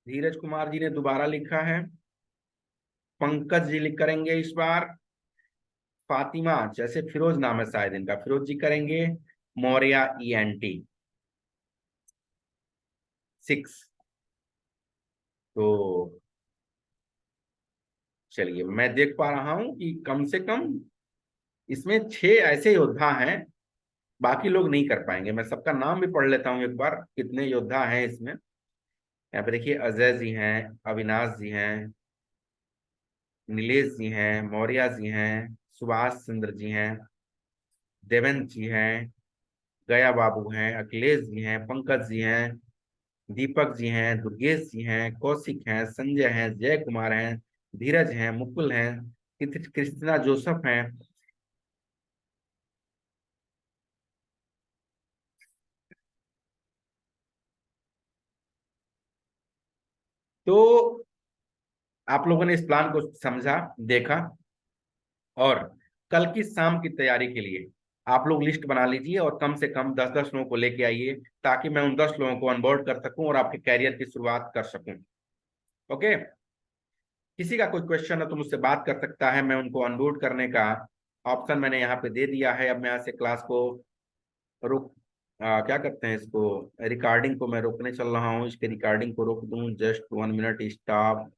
A: धीरज कुमार जी ने दोबारा लिखा है, पंकज जी लिख करेंगे इस बार, फातिमा जैसे फिरोज नाम है शायद इनका, फिरोज जी करेंगे, मौर्या ENT 6। तो चलिए मैं देख पा रहा हूं कि कम से कम इसमें 6 ऐसे योद्धा हैं, बाकी लोग नहीं कर पाएंगे। मैं सबका नाम भी पढ़ लेता हूँ एक बार, कितने योद्धा हैं इसमें। यहाँ पे देखिए अजय जी हैं, अविनाश जी हैं, नीलेश जी हैं, मौर्य जी हैं, सुभाष चंद्र जी हैं, देवेंद्र जी हैं, गया बाबू हैं, अखिलेश जी हैं, पंकज जी हैं, दीपक जी हैं, दुर्गेश जी हैं, कौशिक हैं, संजय हैं, जय कुमार हैं, धीरज हैं, मुकुल हैं, क्रिस्tina जोसफ हैं। तो आप लोगों ने इस प्लान को समझा, देखा, और कल की शाम की तैयारी के लिए आप लोग लिस्ट बना लीजिए और कम से कम 10-10 लोगों को लेके आइए, ताकि मैं उन 10 लोगों को अनबोर्ड कर सकूं और आपके कैरियर की शुरुआत कर सकूं। ओके। किसी का कोई क्वेश्चन है तो मुझसे बात कर सकता है, मैं उनको अनबोर्ड करने का ऑप्शन मैंने यहाँ पे दे दिया है। अब मैं यहाँ से क्लास को रोक क्या करते हैं इसको, रिकॉर्डिंग को मैं रोकने चल रहा हूँ, इसके रिकॉर्डिंग को रोक दूं, जस्ट 1 मिनट, स्टॉप।